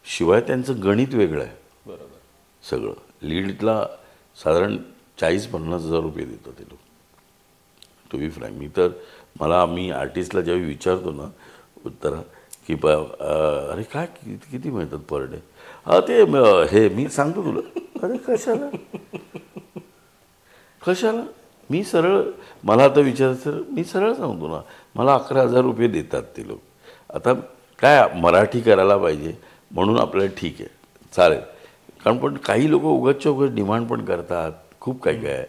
शिवाय त्यांचं गणित वेगळं आहे. बरोबर. सगळं लीडला साधारण 40-50 हजार रुपये देतात ते लोक. टू बी फ्रँक मी आर्टिस्टला ज्यावेळी विचारतो ना उत्तरा की अरे काय किती मिळतात पर डे. ते हे मी सांगतो तुला. अरे कशाला मी सरळ मला आता विचारायचं मी सरळ सांगतो ना मला 11,000 रुपये देतात ते लोक. आता काय मराठी करायला पाहिजे म्हणून आपल्याला ठीक आहे चालेल. कारण पण काही लोक उगाचच्या उगाच डिमांड पण करतात खूप काय आहे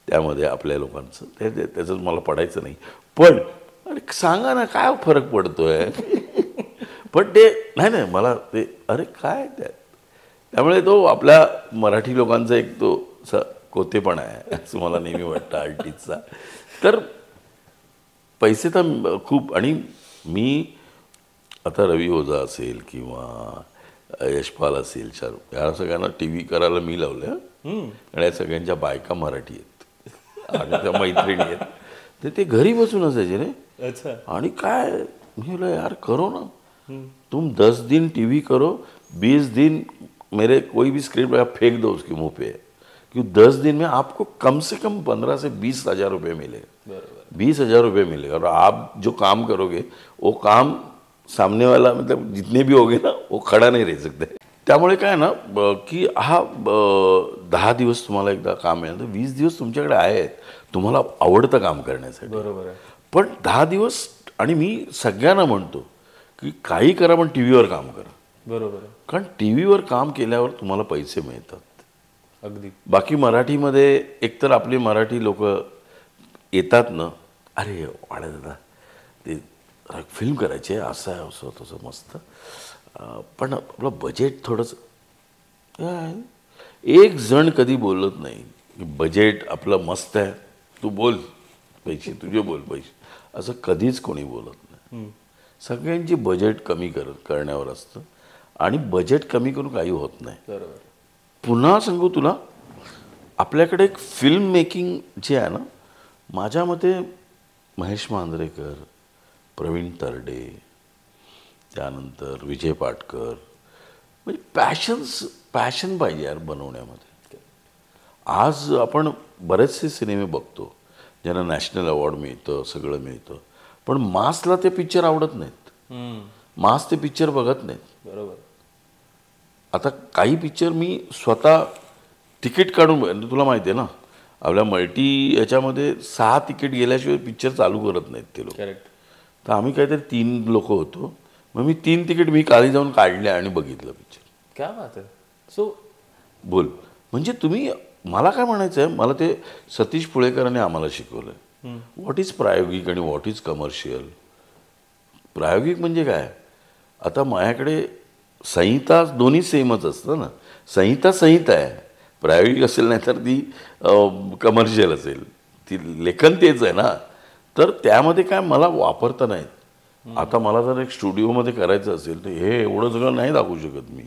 त्यामध्ये आपल्या लोकांचं त्याचं मला पडायचं नाही. पण अरे सांगा ना काय फरक पडतोय. पण ते नाही मला ते अरे काय त्यामुळे तो आपल्या मराठी लोकांचा एक तो कोतेपणा आहे असं मला नेहमी वाटतं आर्टिस्टचा. तर पैसे तर खूप. आणि मी आता रवी ओझा असेल किंवा यशपाल असेल, या सगळ्यांना टी व्ही करायला मी लावलं आणि या सगळ्यांच्या बायका मराठी आहेत आणि त्या मैत्रिणी आहेत. तर ते घरी बसून असायचे रे. अच्छा. आणि काय मी बोला यार करो ना, तुम 10 दिन टीवी करो, 20 दिन मेरे कोई भी स्क्रिप्ट आप फेंक दो उसके मुंह पे, क्योंकि 10 दिन में आपको कम से कम 15 से 20 हजार रुपये मिलेगा. 20 हजार रुपये मिलेगा. और आप जो काम करोगे वो काम सामने वाला मतलब जितने भी होगे ना वो खड़ा नहीं रह सकते. त्यामुळे काय ना की हा 10 दिवस तुम्हाला एकदा काम मिळालं तर 20 दिवस तुमच्याकडे आहेत तुम्हाला आवडतं काम करण्यासाठी. बरोबर आहे. पण 10 दिवस. आणि मी सगळ्यांना म्हणतो की काही करा पण टी व्हीवर काम करा. बरोबर आहे. कारण टी व्हीवर काम केल्यावर तुम्हाला पैसे मिळतात. अगदी. बाकी मराठीमध्ये एकतर आपली मराठी लोक येतात ना, अरे वाड्या दादा ते फिल्म करायची आहे, असं आहे असं तसं मस्त, पण आपलं बजेट थोडंसं. एक जण कधी बोलत नाही की बजेट आपलं मस्त आहे, तू बोल पैसे तुझे बोल पैसे, असं कधीच कोणी बोलत नाही. सगळ्यांची बजेट कमी करण्यावर असतं आणि बजेट कमी करून काही होत नाही. बरोबर. पुन्हा सांगू तुला, आपल्याकडे एक फिल्म मेकिंग जे आहे ना, माझ्या मते महेश मांजरेकर, प्रवीण तरडे, त्यानंतर विजय पाटकर, म्हणजे पॅशन पाहिजे यार बनवण्यामध्ये. आज आपण बरेचसे सिनेमे बघतो ज्यांना नॅशनल अवॉर्ड मिळतं, सगळं मिळतं, पण मासला ते पिक्चर आवडत नाहीत. मास ते पिक्चर बघत नाहीत. बरोबर. आता काही पिक्चर मी स्वतः तिकीट काढून, तुला माहिती आहे ना आपल्या मल्टी याच्यामध्ये 6 तिकीट गेल्याशिवाय पिक्चर चालू करत नाहीत ते लोक. करेक्ट. तर आम्ही काहीतरी 3 लोक होतो, मग मी 3 तिकीट मी खाली जाऊन काढले आणि बघितलं पिक्चर. क्या बात आहे. सो बोल. म्हणजे तुम्ही, मला काय म्हणायचं आहे, मला ते सतीश पुळेकरांनी आम्हाला शिकवलं आहे व्हॉट इज प्रायोगिक आणि व्हॉट इज कमर्शियल. प्रायोगिक म्हणजे काय, आता माझ्याकडे संहिता दोन्ही सेमच असतं ना. संहिता आहे, प्रायोगिक असेल नाही तर ती कमर्शियल असेल, ती लेखन तेच आहे ना. तर त्यामध्ये काय मला वापरता नाहीत. आता मला जर एक स्टुडिओमध्ये करायचं असेल तर हे एवढं सगळं नाही दाखवू शकत मी,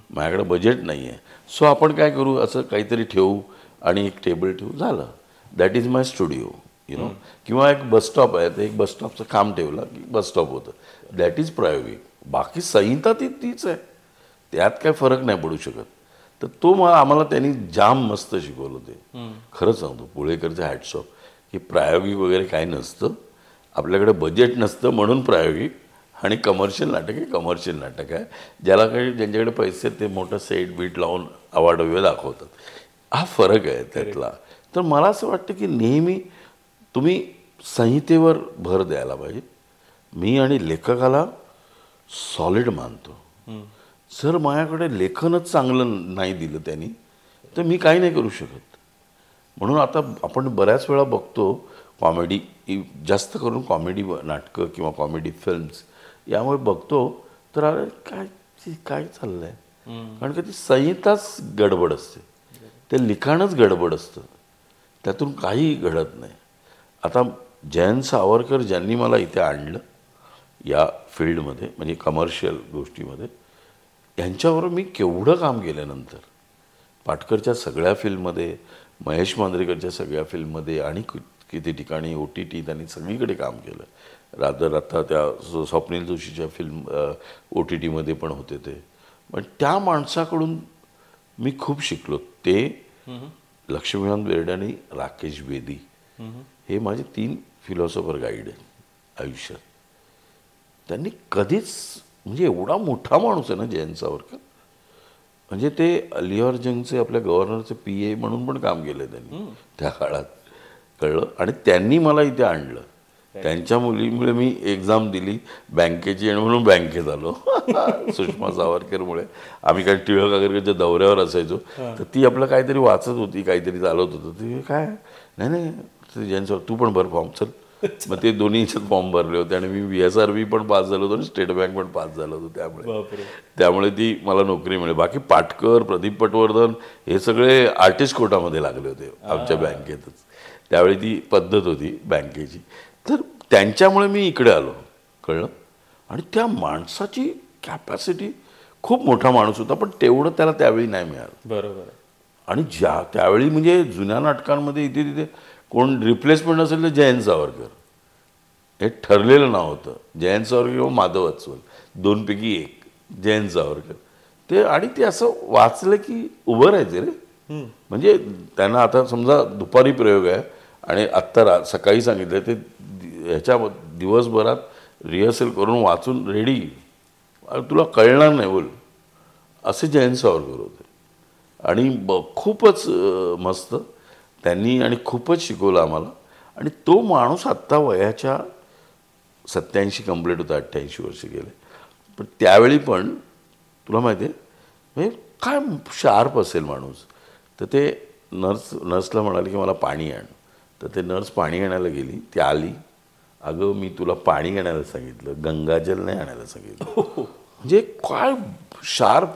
माझ्याकडे बजेट नाही आहे. सो आपण काय करू, असं काहीतरी ठेवू आणि एक टेबल ठेवू, झालं, that is my studio you know. किंवा एक बसस्टॉप आहे तर एक बसस्टॉपचं काम ठेवलं की बसस्टॉप होतं, दॅट इज प्रायोगिक. बाकी संहिता तीच आहे, त्यात काय फरक नाही पडू शकत. तर तो आम्हाला त्यांनी जाम मस्त शिकवलं. ते खरं सांगतो, पुळेकरचं हॅट्स ऑफ, की प्रायोगिक वगैरे काय नसतं, आपल्याकडे बजेट नसतं म्हणून प्रायोगिक, आणि कमर्शियल नाटक आहे ज्याला काही ज्यांच्याकडे पैसे ते मोठं सेट बीट लावून अवॉर्ड वगैरे दाखवतात. हा फरक आहे त्यातला. तर मला असं वाटतं की नेहमी तुम्ही संहितेवर भर द्यायला पाहिजे. मी आणि लेखकाला सॉलिड मानतो. जर माझ्याकडे लेखनच चांगलं नाही दिलं त्यांनी तर मी काही नाही करू शकत. म्हणून आता आपण बऱ्याच वेळा बघतो कॉमेडी, जास्त करून कॉमेडी नाटकं किंवा कॉमेडी फिल्म्स यामुळे बघतो तर अरे काय चाललं आहे. कारण का ती संहिताच गडबड असते, ते लिखाणच गडबड असतं, त्यातून काही घडत नाही. आता जयंत सावरकर ज्यांनी मला इथे आणलं या फील्डमध्ये, म्हणजे कमर्शियल गोष्टीमध्ये, यांच्याबरोबर मी केवढं काम केल्यानंतर पाटकरच्या सगळ्या फिल्ममध्ये, महेश मांजरेकरच्या सगळ्या फिल्ममध्ये, आणि किती ठिकाणी OTT त्यांनी सगळीकडे काम केलं. आता त्या स्वप्नील जोशीच्या फिल्म OTTमध्ये पण होते ते. पण त्या माणसाकडून मी खूप शिकलो. ते लक्ष्मीकांत बेर्डे आणि राकेश बेदी हे माझे 3 फिलॉसॉफर गाईड आहेत आयुष्यात. त्यांनी कधीच, म्हणजे एवढा मोठा माणूस आहे ना जयंत सावरकर, म्हणजे ते अलियार जंगचे आपल्या गव्हर्नरचे PA म्हणून पण काम केलं त्यांनी त्या काळात, कळलं. आणि त्यांनी मला इथे आणलं. त्यांच्या मुलीमुळे मी एक्झाम दिली बँकेची आणि म्हणून बँकेत आलो. सुषमा सावरकरमुळे. आम्ही काही टिळक आगरकरच्या दौऱ्यावर असायचो तर ती आपलं काहीतरी वाचत होती, काहीतरी चालवत होतं. ते काय नाही जयंत तू पण भर फॉर्म चल. मग ते दोन्ही ह्याच्यात फॉर्म भरले होते आणि मी VSRB पण पास झालो होतो आणि स्टेट बँक पण पास झालो होतो. त्यामुळे ती मला नोकरी मिळेल. बाकी पाटकर, प्रदीप पटवर्धन हे सगळे आर्टिस्ट कोटामध्ये लागले होते आमच्या बँकेतच. त्यावेळी ती पद्धत होती बँकेची. तर त्यांच्यामुळे मी इकडे आलो, कळलं. आणि त्या माणसाची कॅपॅसिटी, खूप मोठा माणूस होता पण तेवढं त्याला त्यावेळी नाही मिळालं. बरोबर. आणि त्यावेळी म्हणजे जुन्या नाटकांमध्ये इथे तिथे कोण रिप्लेसमेंट असेल तर जयंत सावरकर हे ठरलेलं नाव होतं. जयंत सावरकर किंवा माधव अस्वल, दोनपैकी एक. जयंत सावरकर ते, आणि ते असं वाचलं की उभं राहायचे रे. म्हणजे त्यांना आता समजा दुपारी प्रयोग आहे आणि आत्ता सकाळी सांगितलं ते ह्याच्या दिवसभरात रिहर्सल करून वाचून रेडी, तुला कळणार नाही बोल, असे जयंत सावरकर होते. आणि खूपच मस्त त्यांनी आणि खूपच शिकवलं आम्हाला. आणि तो माणूस आत्ता वयाच्या 87 कंप्लीट होता, 88 वर्ष गेले. पण त्यावेळी पण तुला माहिती आहे म्हणजे काय शार्प असेल माणूस. तर ते नर्सला म्हणाले की मला पाणी आण. तर ते नर्स पाणी आणायला गेली, ती आली, अगं मी तुला पाणी आणायला सांगितलं, गंगाजल नाही आणायला सांगितलं. म्हणजे काय शार्प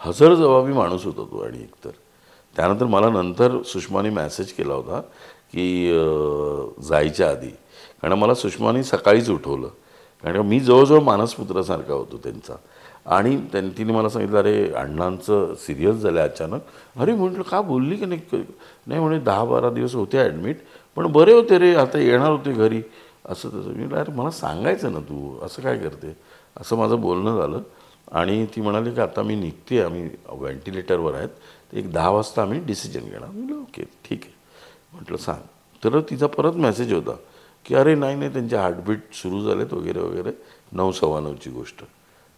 हजरजबाबी माणूस होता तो. आणि एकतर त्यानंतर मला नंतर सुषमाने मेसेज केला होता की जायच्या आधी, कारण मला सुषमाने सकाळीच उठवलं, कारण मी जवळजवळ मानसपुत्रासारखा होतो त्यांचा. आणि तिने मला सांगितलं अरे अण्णांचं सिरियस झालं अचानक. अरे म्हटलं का बोलली की नाही. नाही म्हणे 10-12 दिवस होते ॲडमिट, पण बरे होते रे, आता येणार होते घरी, असं तसं. मी म्हटलं अरे मला सांगायचं ना, तू असं काय करते, असं माझं बोलणं झालं. आणि ती म्हणाली की आता मी निघते, आम्ही व्हेंटिलेटरवर आहेत, तर एक 10 वाजता आम्ही डिसिजन घेणार. म्हटलं ओके ठीक आहे. म्हटलं सांग. तर तिचा परत मेसेज होता की अरे नाही त्यांचे हार्टबीट सुरू झालेत वगैरे वगैरे, 9:15ची गोष्ट.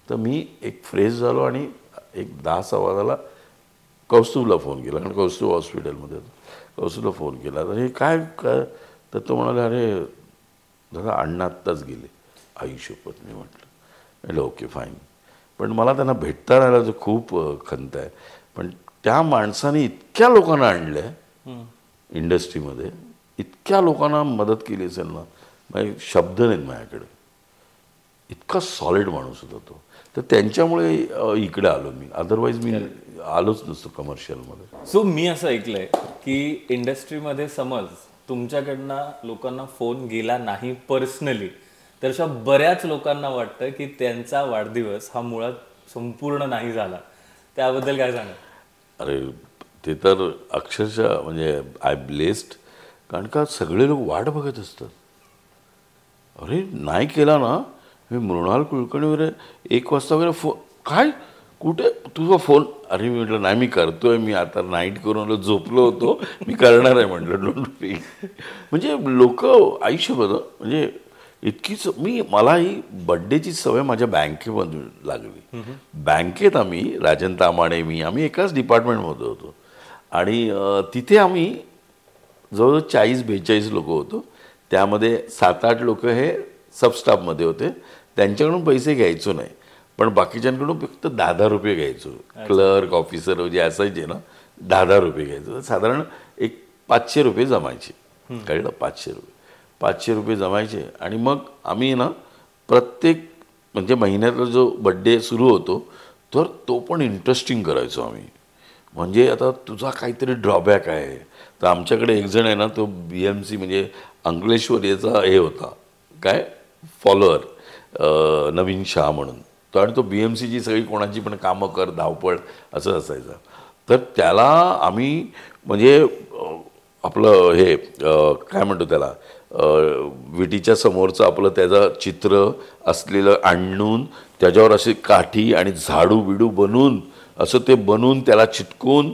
तर मी एक फ्रेश झालो आणि एक 10:15 कौस्तुभला फोन केला, कारण कौस्तुभ हॉस्पिटलमध्ये कौस्तुभला फोन केला. तर हे काय काय, तर तो म्हणाला अरे दादा अण्णा आत्ताच गेले. आई शपथ. मी म्हटलं ओके फाईन. पण मला त्यांना भेटता राहायला जो खूप खंत आहे. पण त्या माणसाने इतक्या लोकांना आणलं आहे इंडस्ट्रीमध्ये, इतक्या लोकांना मदत केली असेल ना, म्हणजे शब्द नाहीत माझ्याकडे. इतका सॉलिड माणूस होता तो. तर त्यांच्यामुळे इकडे आलो मी, अदरवाईज मी आलोच नसतो कमर्शियलमध्ये. सो मी असं ऐकलंय की इंडस्ट्रीमध्ये समज तुमच्याकडनं लोकांना फोन गेला नाही पर्सनली, तर अशा बऱ्याच लोकांना वाटतं की त्यांचा वाढदिवस हा मुळात संपूर्ण नाही झाला. त्याबद्दल काय सांगा. अरे ते तर अक्षरशः म्हणजे आय ब्लेस्ड, कारण का सगळे लोक वाट बघत असतात. अरे नाही केला ना, मी मृणाल कुलकर्णी वगैरे 1 वाजता वगैरे फोन, काय कुठे तुझा फोन. अरे मी म्हटलं नाही मी करतोय, मी आता नाईट करून झोपलो होतो, मी करणार आहे म्हटलं, डोंट वरी. म्हणजे लोक आयुष्यभर म्हणजे इतकीच. मला ही बड्डेची सवय माझ्या बँकेमधून लागली. बँकेत आम्ही राजन तामाणे आम्ही एकाच डिपार्टमेंटमध्ये होतो. आणि तिथे आम्ही जवळजवळ 40-42 लोक होतो. त्यामध्ये 7-8 लोक हे सबस्टाफमध्ये होते. त्यांच्याकडून पैसे घ्यायचो नाही, पण बाकीच्यांकडून फक्त 10-10 रुपये घ्यायचो. क्लर्क ऑफिसर जे असायचे ना, 10-10 रुपये घ्यायचो. साधारण एक 500 रुपये जमायचे. कळलं, 500 रुपये जमायचे. आणि मग आम्ही ना प्रत्येक म्हणजे महिन्यातला जो बड्डे सुरू होतो तर तो पण इंटरेस्टिंग करायचो आम्ही. म्हणजे आता तुझा काहीतरी ड्रॉबॅक आहे, तर आमच्याकडे एक जण आहे ना, तो BMC म्हणजे अंकलेश्वर याचा हे होता काय फॉलोअर, नवीन शाह म्हणून तो. आणि तो BMCची सगळी कोणाची पण कामं कर, धावपळ असं असायचं. तर त्याला आम्ही म्हणजे आपलं हे काय म्हणतो त्याला, विटीच्या समोरचं आपलं त्याचं चित्र असलेलं आणून त्याच्यावर असे काठी आणि झाडू बिडू बनवून असं ते बनवून त्याला चिटकून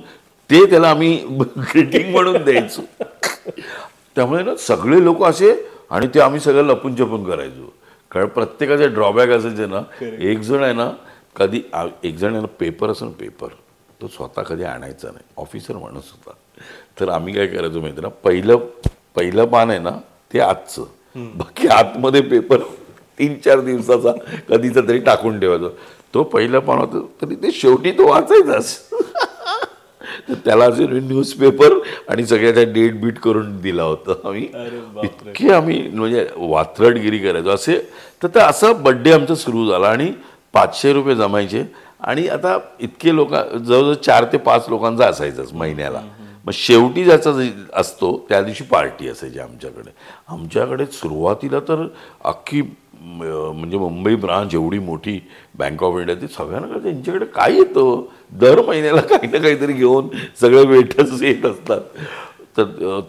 ते त्याला आम्ही ग्रीटिंग म्हणून द्यायचो. त्यामुळे ना सगळे लोक असे, आणि ते आम्ही सगळं लपून छपून करायचो, कारण प्रत्येकाचे ड्रॉबॅक असायचे ना. एक जण आहे ना, कधी एक जण आहे ना, पेपर असं पेपर तो स्वतः कधी आणायचा नाही, ऑफिसर माणूस होता. तर आम्ही काय करायचो माहिती ना, पहिलं पान आहे ना ते आजचं, बाकी आतमध्ये पेपर 3-4 दिवसाचा कधीचा तरी टाकून ठेवायचो. तो पहिलं पान होतं तरी ते शेवटी तो वाचायचाच. तर त्याला असे न्यूजपेपर आणि सगळ्याच्या डेट बीट करून दिला होता आम्ही. इतके आम्ही म्हणजे वात्रटगिरी करायचो असे. तर असं बड्डे आमचा सुरू झाला आणि 500 रुपये जमायचे. आणि आता इतके लोक जवळजवळ 4 ते 5 लोकांचा असायचंच महिन्याला. मग शेवटी ज्याचा असतो त्या दिवशी पार्टी असायची आमच्याकडे सुरुवातीला तर अख्खी म्हणजे मुंबई ब्रांच एवढी मोठी बँक ऑफ इंडिया ती सगळ्यांना त्यांच्याकडे काय येतं दर महिन्याला काही ना काहीतरी घेऊन सगळे वेटर्स येत असतात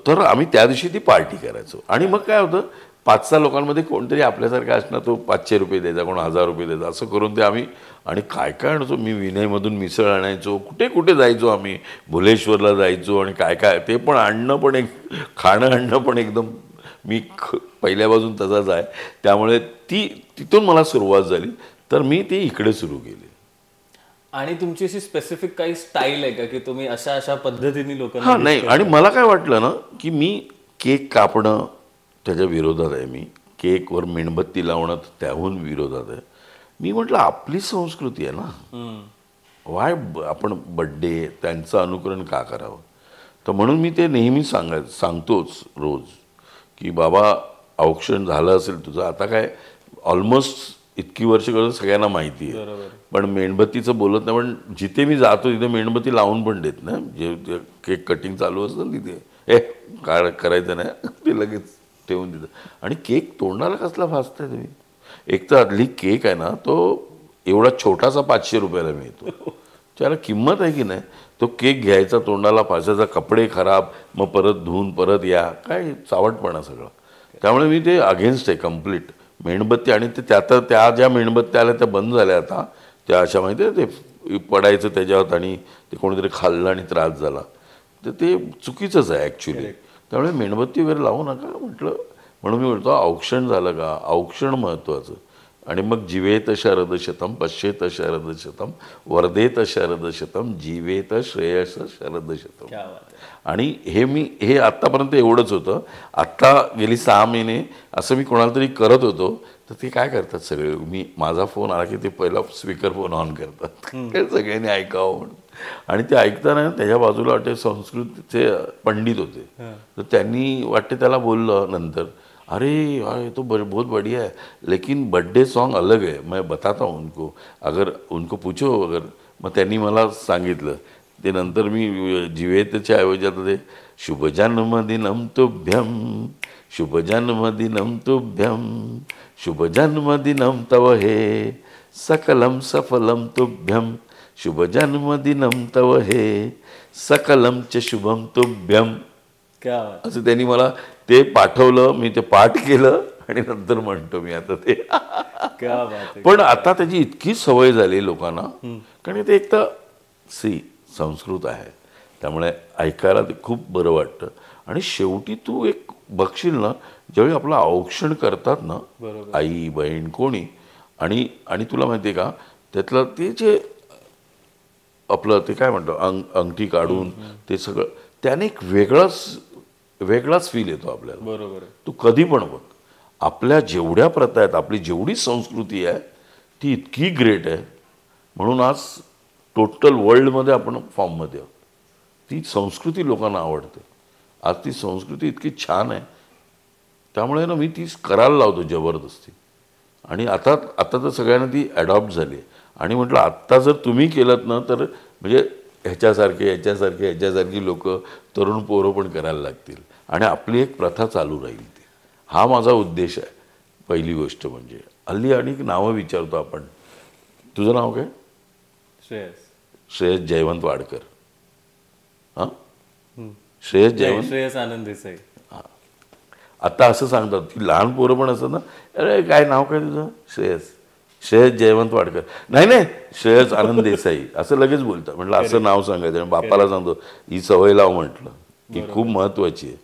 तर आम्ही त्या दिवशी ती पार्टी करायचो आणि मग काय होतं 5-6 लोकांमध्ये कोणतरी आपल्यासारखा असणार तो 500 रुपये द्यायचा कोण 1000 रुपये द्यायचा असं करून ते आम्ही आणि काय काय आणायचो मी विनयमधून मिसळ आणायचो कुठे कुठे जायचो आम्ही भुलेश्वरला जायचो आणि काय काय ते पण आणणं पण खाणं आणणं पण एकदम मी पहिल्यापासून तसाच आहे त्यामुळे तिथून मला सुरुवात झाली तर मी ती इकडे सुरू केली. आणि तुमची अशी स्पेसिफिक काही स्टाईल आहे का की तुम्ही अशा पद्धतीने लोकांना नाही आणि मला काय वाटलं ना की मी केक कापणं त्याच्या विरोधात आहे मी केकवर मेणबत्ती लावणं त्याहून विरोधात आहे. मी म्हटलं आपली संस्कृती आहे ना वाय आपण बड्डे त्यांचं अनुकरण का करावं तर म्हणून मी ते नेहमी सांगतोच रोज की बाबा औक्षण झालं असेल तुझं आता काय ऑलमोस्ट इतकी वर्ष करतो सगळ्यांना माहिती आहे पण मेणबत्तीचं बोलत नाही पण जिथे मी जातो तिथे मेणबत्ती लावून पण देत ना जे केक कटिंग चालू असतं तिथे काय करायचं नाही ते लगेच ठेवून देतं आणि केक तोंडाला कसला फासताय तुम्ही एक तर आदली केक आहे ना तो एवढा छोटासा 500 रुपयाला मिळतो त्याला किंमत आहे की नाही तो केक घ्यायचा तोंडाला फासायचा कपडे खराब मग परत धुवून परत या काय चावटपणा सगळं त्यामुळे मी ते अगेन्स्ट आहे कम्प्लीट मेणबत्ती आणि ते त्या ज्या मेणबत्त्या आल्या त्या बंद झाल्या आता त्या अशा माहिती आहे ते पडायचं त्याच्यावर आणि ते कोणीतरी खाल्लं आणि त्रास झाला तर ते चुकीचंच आहे ॲक्च्युली त्यामुळे मेणबत्ती वगैरे लावू नका म्हटलं म्हणून मी म्हणतो औक्षण झालं का औक्षण महत्त्वाचं आणि मग जीवेत शरद शतम पश्येत शरद शतम वर्धेत शरद शतम जीवेत श्रेयस शरद शतम आणि हे आत्तापर्यंत एवढंच होतं. आत्ता गेली 6 महिने असं मी कोणाला तरी करत होतो तर ते काय करतात सगळे माझा फोन आला की ते पहिला स्पीकर फोन ऑन करतात सगळ्यांनी ऐकावं म्हणून आणि ते ऐकताना त्याच्या बाजूला वाटते संस्कृतचे पंडित होते तर त्यांनी वाटते त्याला बोललं नंतर अरे तो बहुत बढ़िया है लेकिन बर्थडे सॉन्ग अलग है मैं बताता हूँ उनको अगर उनको पूछो अगर मग त्यांनी मला सांगितलं ते नंतर मी जीवेतच्या ऐवजी आता ते शुभ जन्मदिनम तुभ्यम शुभ जन्मदिनम तुभ्यम शुभ जन्मदिनम तव हे सकलम सफलम तुभ्यम शुभ जन्मदिनम तव हे सकलम च शुभम तुभ्यम असं त्यांनी मला ते पाठवलं मी ते पाठ केलं आणि नंतर म्हणतो मी आता ते पण आता त्याची इतकी सवय झाली लोकांना कारण ते एक तर संस्कृत आहे त्यामुळे ऐकायला ते खूप बरं वाटतं आणि शेवटी तू एक बघशील ना ज्यावेळी आपलं औक्षण करतात ना आई बहीण कोणी आणि तुला माहिती आहे का त्यातलं ते जे आपलं ते काय म्हणतो अंगठी काढून ते सगळं त्याने एक वेगळाच फील येतो आपल्याला. बरोबर तू कधी पण बघ आपल्या जेवढ्या प्रथा आहेत आपली जेवढी संस्कृती आहे ती इतकी ग्रेट आहे म्हणून आज टोटल वर्ल्डमध्ये आपण फॉर्ममध्ये आहोत. ती संस्कृती लोकांना आवडते आज ती संस्कृती इतकी छान आहे त्यामुळे ना मी ती करायला लावतो जबरदस्ती आणि आता तर सगळ्यांना ती ॲडॉप्ट झाली आणि म्हटलं आत्ता जर तुम्ही केलं ना तर म्हणजे ह्याच्यासारखी लोक तरुण पोरं पण करायला लागतील आणि आपली एक प्रथा चालू राहील ती हा माझा उद्देश आहे. पहिली गोष्ट म्हणजे हल्ली आणि नावं विचारतो आपण तुझं नाव काय श्रेयस जयवंत वाडकर हां श्रेयस आनंद देसाई आता असं सांगतात की लहान पोरं पण असतात ना अरे काय नाव काय तुझं श्रेयस जयवंत वाडकर नाही श्रेयस आनंद देसाई असं लगेच बोलतात म्हटलं असं नाव सांगायचं आणि बापाला सांगतो ही सवय लाव म्हटलं की खूप महत्वाची आहे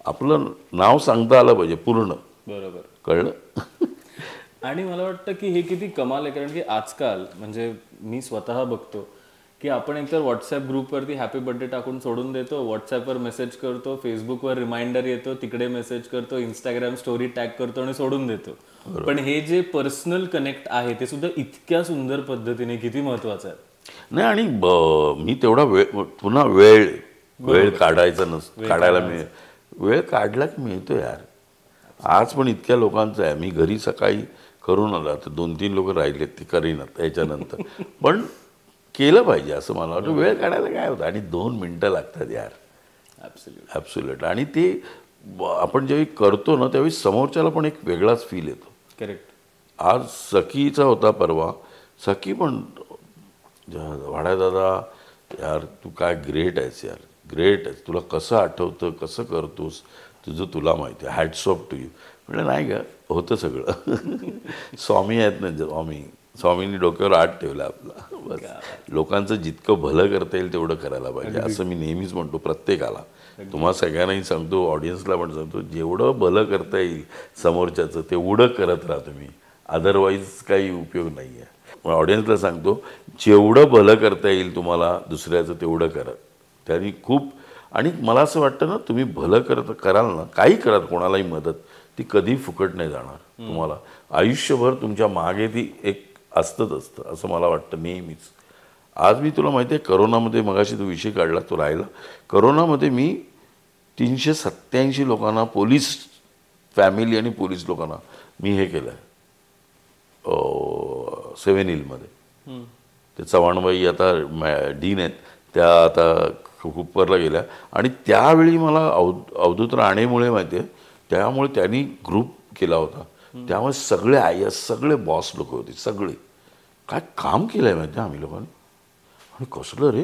आपलं नाव सांगता आलं पाहिजे पूर्ण बरोबर कळलं. आणि मला वाटतं की हे किती कमाल आहे कारण की आजकाल म्हणजे मी स्वतः बघतो की आपण एकतर व्हॉट्सअप ग्रुपवरती हॅपी बर्थडे टाकून सोडून देतो व्हॉट्सअपवर मेसेज करतो फेसबुकवर रिमाइंडर येतो तिकडे मेसेज करतो इंस्टाग्राम स्टोरी टॅग करतो आणि सोडून देतो पण हे जे पर्सनल कनेक्ट आहे ते सुद्धा इतक्या सुंदर पद्धतीने किती महत्वाचं आहे. नाही आणि मी तेवढा पुन्हा वेळ काढायचा काढायला वेळ काढला की मिळतो यार. आज पण इतक्या लोकांचं आहे मी घरी सकाळी करून आला तर 2-3 लोक राहिलेत ते करीनात याच्यानंतर पण केलं पाहिजे असं मला वाटतं. वेळ काढायला काय होतं आणि 2 मिनटं लागतात यार ॲब्सोल्यूट. आणि ते आपण ज्यावेळी करतो ना त्यावेळी समोरच्याला पण एक वेगळाच फील येतो. करेक्ट. आज सखीचा होता परवा. सखी पण वाड्या दादा यार तू काय ग्रेट आहेस यार, ग्रेट आहेस, तुला कसं आठवतं, कसं करतोस, तुझं तुला माहिती आहे, हॅट्स ऑफ टू यू. म्हटलं नाही का होतं सगळं. स्वामी आहेत ना, स्वामींनी डोक्यावर हात ठेवला आपला. बस लोकांचं जितकं भलं करता येईल तेवढं करायला पाहिजे असं मी नेहमीच म्हणतो प्रत्येकाला. तुम्हा सगळ्यांनाही सांगतो, ऑडियन्सला पण सांगतो, जेवढं भलं करता येईल समोरच्याचं तेवढं करत राहा तुम्ही, अदरवाईज काही उपयोग नाही आहे. मग ऑडियन्सला सांगतो, जेवढं भलं करता येईल तुम्हाला दुसऱ्याचं तेवढं करा. त्यांनी खूप. आणि मला असं वाटतं ना, तुम्ही भलं कराल ना, काही करा, कोणालाही मदत, ती कधी फुकट नाही जाणार. तुम्हाला आयुष्यभर तुमच्या मागे ती एक असतं असं मला वाटतं नेहमीच. आज मी तुला माहिती आहे करोनामध्ये, मगाशी तू विषय काढला तो राहिला, करोनामध्ये मी 387 लोकांना, पोलीस फॅमिली आणि पोलीस लोकांना मी हे केलं आहे 7 हिलमध्ये. ते चव्हाणबाई आता डीन आहेत, त्या आता कुपरला गेल्या. आणि त्यावेळी मला अवधूत राणेमुळे माहिती आहे, त्यामुळे त्यांनी ग्रुप केला होता. त्यामुळे सगळे सगळे बॉस लोक होते, सगळे काय काम केलं आहे माहिती आहे आम्ही लोकांनी. आणि कसलं रे,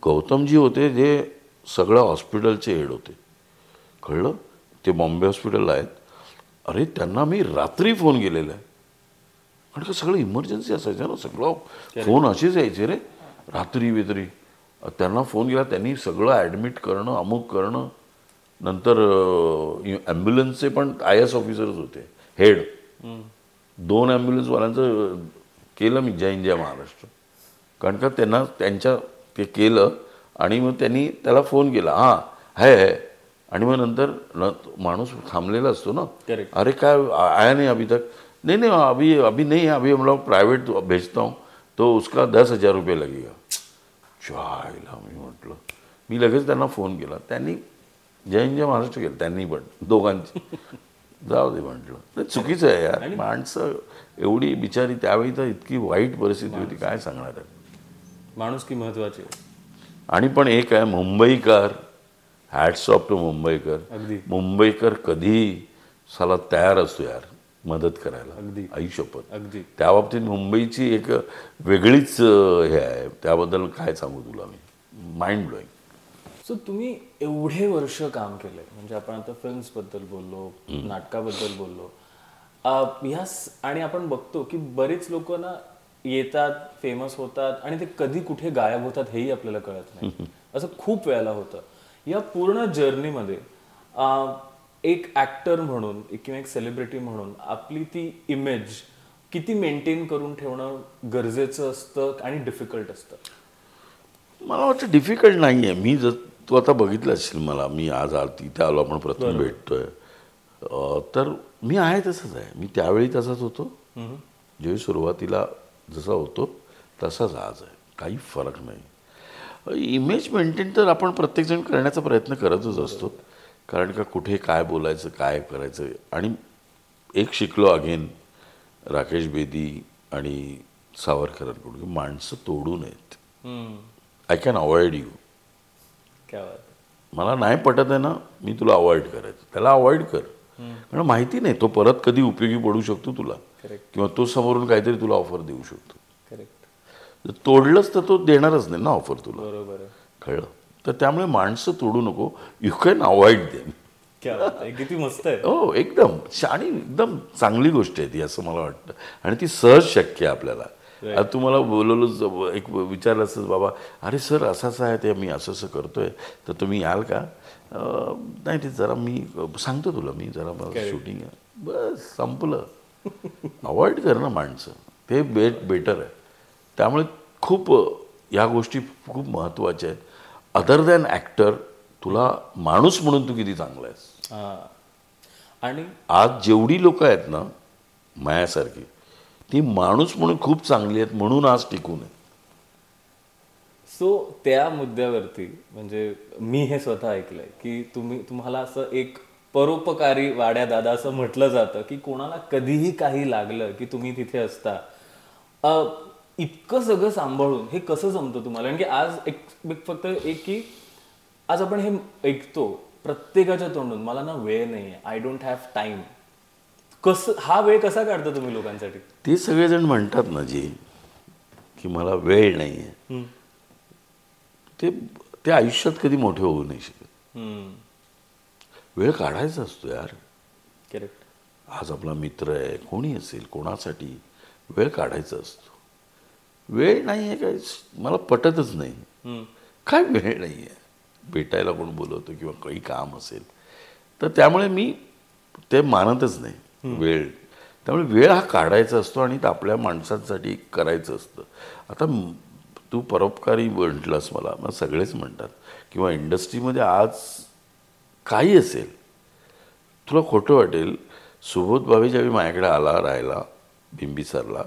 गौतमजी होते जे सगळ्या हॉस्पिटलचे हेड होते, कळलं, ते बॉम्बे हॉस्पिटलला आहेत. अरे त्यांना मी रात्री फोन केलेला आहे, कारण का सगळं इमर्जन्सी असायचं ना, सगळं फोन असेच यायचे रे रात्री वेत्री. त्यांना फोन केला, त्यांनी सगळं ॲडमिट करणं, अमुक करणं. नंतर ॲम्ब्युलन्सचे पण IS ऑफिसर्स होते हेड. 2 ॲम्ब्युलन्सवाल्यांचं केलं मी जय जय महाराष्ट्र, कारण का त्यांना ते केलं. आणि मग त्यांनी त्याला फोन केला, हां आहे. आणि मग नंतर माणूस थांबलेला असतो ना, अरे काय आया नहीं अभी तक, नहीं अभी नहीं, अभी हम लोग प्राइवेट भेजता हूँ तो उसका 10,000 रुपये लगेगा. चायला मी म्हटलं, मी लगेच त्यांना फोन केला. त्यांनी जय जय महाराष्ट्र केलं त्यांनी पण, दोघांची. जाऊ दे म्हटलं, चुकीचं आहे यार. माणसं एवढी बिचारी त्यावेळी तर इतकी वाईट परिस्थिती होती, काय सांगणार आहे. माणूस की महत्वाची. आणि पण एक आहे, मुंबईकर, हॅट्स ऑफ टू मुंबईकर. मुंबईकर कधी साला तयार असतो यार मदत करायला, आयुष्यपत. त्या बाबतीत मुंबईची एक वेगळीच हे आहे, त्याबद्दल काय सांगू तुला मी, माइंड ब्लोईंग. सो तुम्ही एवढे वर्ष काम केलंय, म्हणजे आपण आता फिल्म्सबद्दल बोललो, नाटकाबद्दल बोललो, आणि आपण बघतो की बरीच लोक ना येतात, फेमस होतात आणि ते कधी कुठे गायब होतात हेही आपल्याला कळत नाही. असं खूप वेळेला होतं. या पूर्ण जर्नीमध्ये एक ॲक्टर म्हणून किंवा एक सेलिब्रिटी म्हणून आपली ती इमेज किती मेंटेन करून ठेवणं गरजेचं असतं आणि डिफिकल्ट असतं? मला वाटतं डिफिकल्ट नाही आहे. मी तू आता बघितलं असेल मला, मी आज तिथे आलो, आपण प्रथम भेटतोय, तर मी आहे तसंच आहे. मी त्यावेळी तसाच होतो, जेव्हा सुरुवातीला जसा होतो तसाच आज आहे, काही फरक नाही. इमेज मेंटेन तर आपण प्रत्येकजण करण्याचा प्रयत्न करतच असतो, कारण का कुठे काय बोलायचं, काय करायचं. आणि एक शिकलो अगेन राकेश बेदी आणि सावरकरांकडून, की माणसं तोडू नयेत. I can avoid you. मला नाही पटत आहे ना, मी तुला अवॉइड करायचं, त्याला अवॉइड कर. कारण माहिती नाही तो परत कधी उपयोगी पडू शकतो तुला, किंवा तो समोरून काहीतरी तुला ऑफर देऊ शकतो. तोडलंच तर तो देणारच नाही ना ऑफर तुला, कळलं. तर त्यामुळे माणसं तोडू नको, यू कॅन अवॉइड देम. किती मस्त आहे. हो, एकदम आणि एकदम चांगली गोष्ट आहे ती, असं मला वाटतं. आणि ती सहज शक्य आहे आपल्याला. आता तुम्हाला बोलवलं, एक विचारलं असंच, बाबा अरे सर असं आहे ते, मी असं करतोय, तर तुम्ही याल का? नाही ते जरा मी सांगतो तुला, मी जरा मला शूटिंग आहे, बस संपलं. अवॉइड कर ना माणसं, ते बेटर आहे. त्यामुळे खूप या गोष्टी खूप महत्त्वाच्या आहेत. अदर दॅन ॲक्टर, तुला माणूस म्हणून तू किती चांगला आहेस. आणि आज जेवढी लोक आहेत ना मायासारखी, ती माणूस म्हणून खूप चांगली आहेत, म्हणून आज टिकून आहे. सो त्या मुद्द्यावरती म्हणजे मी हे स्वतः ऐकलंय की तुम्हाला असं एक परोपकारी वाड्या दादा असं म्हटलं जातं, की कोणाला कधीही काही लागलं की तुम्ही तिथे असता. इतकं सगळं सांभाळून हे कसं जमतं तुम्हाला? कारण की आज एक फक्त एक की आज आपण हे ऐकतो प्रत्येकाच्या तोंडून, मला ना वेळ नाहीये, आय डोंट हॅव टाइम. हा वेळ कसा काढता तुम्ही लोकांसाठी? ते सगळेजण म्हणतात ना जी की मला वेळ नाही आहे, ते आयुष्यात कधी मोठे होऊ नाही शकत. वेळ काढायचा असतो यार. करेक्ट. आज आपला मित्र आहे, कोणी असेल, कोणासाठी वेळ काढायचा असतो. वेळ नाही आहे काय, मला पटतच नाही. काय वेळ नाही आहे, भेटायला कोण बोलवतो किंवा काही काम असेल तर त्यामुळे मी ते मानतच नाही वेळ. त्यामुळे वेळ हा काढायचा असतो आणि ते आपल्या माणसांसाठी करायचं असतं. आता तू परोपकारी म्हटलंस, मला सगळेच म्हणतात किंवा इंडस्ट्रीमध्ये आज काही असेल, तुला खोटं वाटेल, सुबोध भावे ज्यावेळी माझ्याकडे आला राहायला बिंबिसारला,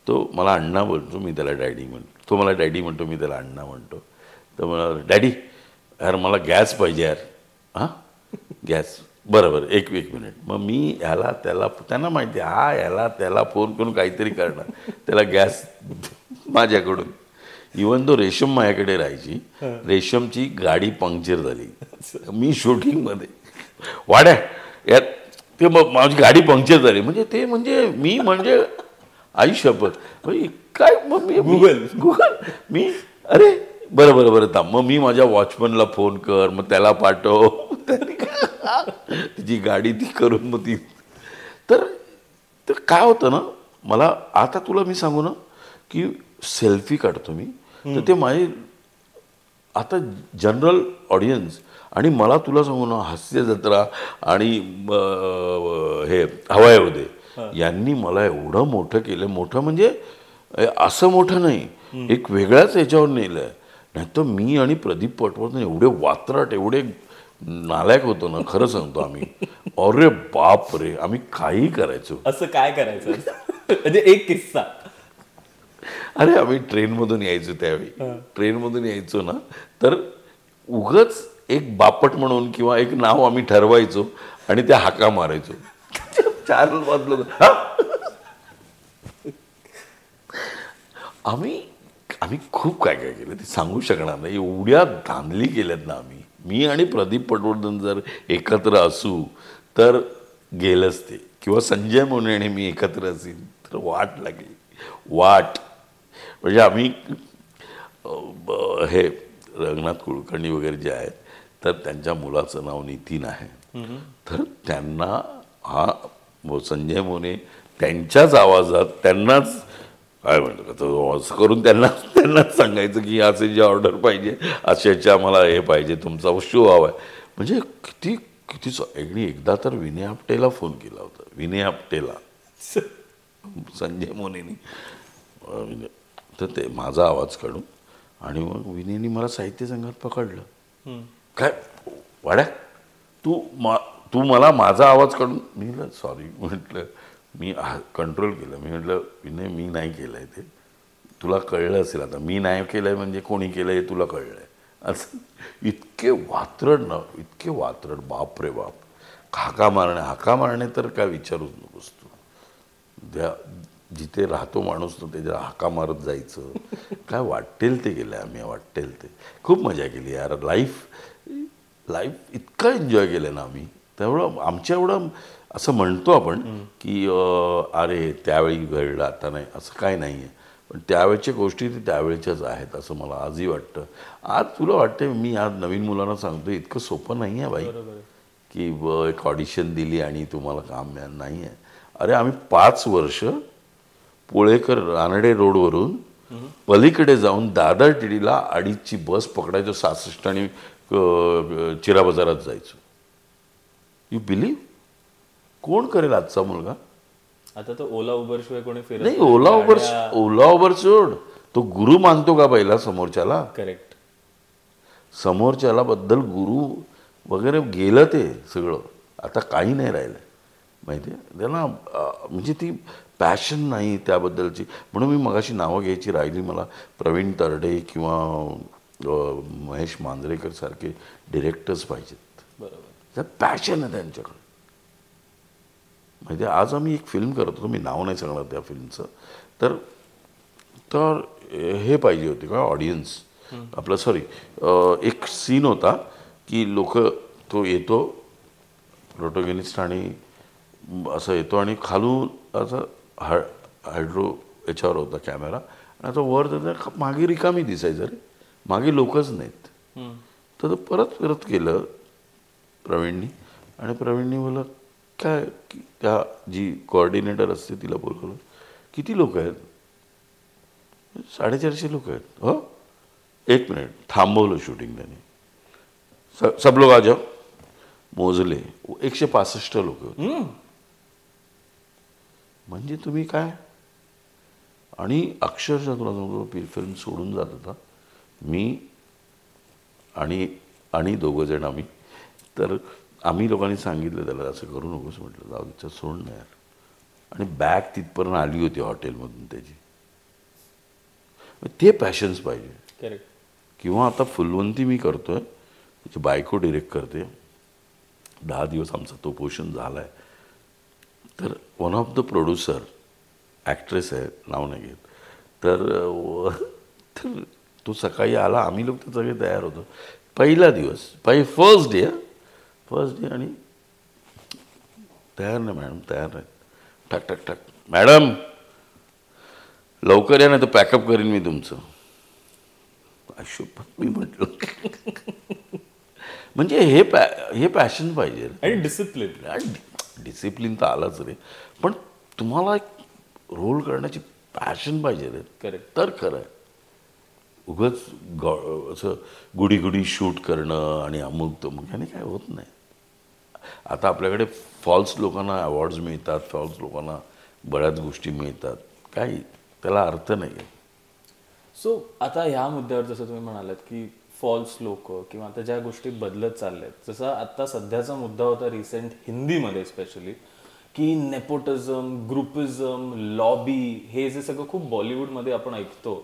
तो मला अण्णा बोलतो, मी त्याला डॅडी म्हणतो. तो मला डॅडी म्हणतो, मी त्याला अण्णा म्हणतो. तर मला डॅडी यार मला गॅस पाहिजे यार. हां गॅस, बरं एक मिनिट. मग मी ह्याला त्याला, त्यांना माहिती हा ह्याला त्याला फोन करून काहीतरी करणार, त्याला गॅस माझ्याकडून. इवन तो रेशम माझ्याकडे राहायची, रेशमची गाडी पंक्चर झाली मी शूटिंगमध्ये, वाड्या यार ते मग माझी गाडी पंक्चर झाली. म्हणजे ते म्हणजे मी म्हणजे आई शपथ म्हणजे काय. मग मी गुगल मी अरे बरं थांब, मग मी माझ्या वॉचमनला फोन कर, मग त्याला पाठव, तिची गाडी ती करून मग ती. तर काय होतं ना, मला आता तुला मी सांगू ना की सेल्फी काढतो मी, तर ते माझे आता जनरल ऑडियन्स, आणि मला तुला सांगू ना हास्य जत्रा आणि हे हवा येऊ दे यांनी मला एवढं मोठं केलं. मोठं म्हणजे असं मोठं नाही, एक वेगळ्याच याच्यावर नेलं आहे. नाही तर मी आणि प्रदीप पटवर्धन एवढे वात्रट, एवढे नालायक होतो ना, खरं सांगतो आम्ही. अरे बाप रे, आम्ही काही करायचो. असं काय करायचं म्हणजे एक किस्सा. अरे आम्ही ट्रेनमधून यायचो, त्यावेळी ट्रेनमधून यायचो ना, तर उगच एक बापट म्हणून किंवा एक नाव आम्ही ठरवायचो आणि त्या हाका मारायचो. 4 वाजलो आम्ही खूप काय काय केलं ते सांगू शकणार नाही. एवढ्या धांदली केल्यात ना आम्ही. मी आणि प्रदीप पटवर्धन जर एकत्र असू तर गेलंच ते, किंवा संजय मोने आणि मी एकत्र असेल तर वाट लागली. वाट म्हणजे आम्ही हे रंगनाथ कुलकर्णी वगैरे जे आहेत, तर त्यांच्या मुलाचं नाव नितीन आहे. तर त्यांना हा संजय मोने त्यांच्याच आवाजात त्यांनाच काय म्हणतो असं करून त्यांनाच सांगायचं की असे जे ऑर्डर पाहिजे, अशाच्या आम्हाला हे पाहिजे, तुमचा शो हवा आहे. म्हणजे किती एकदा तर विनय आपटेला फोन केला होता, विनय आपटेला, संजय मोनेनी. तर ते माझा आवाज काढून, आणि मग विनयनी मला साहित्य संघात पकडलं. काय वाड्या तू मला माझा आवाज काढून. मी म्हटलं सॉरी, म्हटलं मी कंट्रोल केलं. मी म्हटलं विनय मी नाही केलं आहे ते, तुला कळलं असेल आता. मी नाही केलं आहे म्हणजे कोणी केलं हे तुला कळलं आहे असं. इतके वात्रट ना, इतके वात्रट, बाप रे बाप. हाका मारणे तर काय विचारूच नकोस तू. जिथे राहतो माणूस तो त्याच्या हाका मारत जायचं. काय वाटेल ते केलं आम्ही, वाटेल ते. खूप मजा केली यार. लाईफ इतकं एन्जॉय केलं ना आम्ही. तेवढं आमच्या एवढं असं म्हणतो आपण की अरे त्यावेळी घडलं आता नाही, असं काय नाही आहे. पण त्यावेळच्या गोष्टी ते त्यावेळच्याच आहेत असं मला आजही वाटतं. आज तुला वाटते, मी आज नवीन मुलांना सांगतो इतकं सोपं नाही आहे बाई की एक ऑडिशन दिली आणि तुम्हाला काम मिळालं नाही आहे. अरे आम्ही 5 वर्ष पोळेकर रानडे रोडवरून पलीकडे जाऊन दादर टिडीला 2:30ची बस पकडायचो, 66 आणि चिरा बाजारात जायचो. You believe? कोण करेल आजचा मुलगा? आता तो ओला उबर शिवाय कोणी फिरत नाही. ओला उबर सोड, तो गुरु मानतो का पहिला समोरच्याला? करेक्ट. समोरच्याला बद्दल गुरु वगैरे गेलं ते सगळं. आता काही नाही राहिलं माहिती आहे त्याला. म्हणजे ती पॅशन नाही त्याबद्दलची. म्हणून मी मगाशी नावं घ्यायची राहिली. मला प्रवीण तरडे किंवा महेश मांजरेकर सारखे डिरेक्टर्स पाहिजेत. बरोबर. त्या पॅशन आहे त्यांच्याकडे. म्हणजे आज आम्ही एक फिल्म करत होतो, मी नाव नाही सांगणार त्या फिल्मचं. तर हे पाहिजे होते का ऑडियन्स आपलं, सॉरी एक सीन होता की लोक तो येतो प्रोटोगेनिस्ट आणि असं येतो आणि खालून असं हायड्रो याच्यावर होता कॅमेरा आणि आता वर त्याचा मागे रिकामी दिसायचं रे, मागे लोकच नाहीत. तर तो परत केलं प्रवीणनी आणि प्रवीणनी बोललं काय त्या जी कोऑर्डिनेटर असते तिला बोलवलं, किती लोक आहेत? 450 लोक आहेत. हो, 1 मिनिट थांबवलं शूटिंग त्याने. सब लोक आ जाओ. मोजले 165 लोक होते. म्हणजे तुम्ही काय, आणि अक्षरशः तुला सांगतो फिल्म सोडून जात होता मी आणि दोघं जण आम्ही. तर आम्ही लोकांनी सांगितलं त्याला असं करू नकोस म्हटलं, जाऊ तिचं सोड नाही यार. आणि बॅग तिथपर्यंत आली होती हॉटेलमधून त्याची. ते पॅशन्स पाहिजे. करेक्ट. किंवा आता फुलवंती मी करतोय, त्याची बायको डिरेक्ट करते. 10 दिवस आमचा तो पोषण झाला आहे. तर one of the producer actress आहे, नाव नाही घेत, तर तो सकाळी आला, आम्ही लोक तर सगळे तयार होतो. पहिला दिवस फर्स्ट डे आणि तयार नाही मॅडम, तयार नाही. ठक ठक ठक, मॅडम लवकर या नाही तर पॅकअप करीन मी तुमचं. अशोक मी म्हटलं म्हणजे हे पॅशन पाहिजे आणि डिसिप्लिन. डिसिप्लिन तर आलाच रे, पण तुम्हाला एक रोल करण्याची पॅशन पाहिजे रे. करेक्ट. तर खरं आहे. उगाच असं गुडी शूट करणं आणि अमुक तमुक ह्याने काय होत नाही. आता आपल्याकडे फॉल्स लोकांना अवॉर्ड्स मिळतात, फॉल्स लोकांना बऱ्याच गोष्टी मिळतात, काही त्याला अर्थ नाही आहे. सो आता ह्या मुद्द्यावर जसं तुम्ही म्हणालात की फॉल्स लोक किंवा आता ज्या गोष्टी बदलत चालल्यात, जसं आता सध्याचा मुद्दा होता रिसेंट हिंदीमध्ये स्पेशली, की नेपोटिझम, ग्रुपिझम, लॉबी, हे जे सगळं खूप बॉलिवूडमध्ये आपण ऐकतो,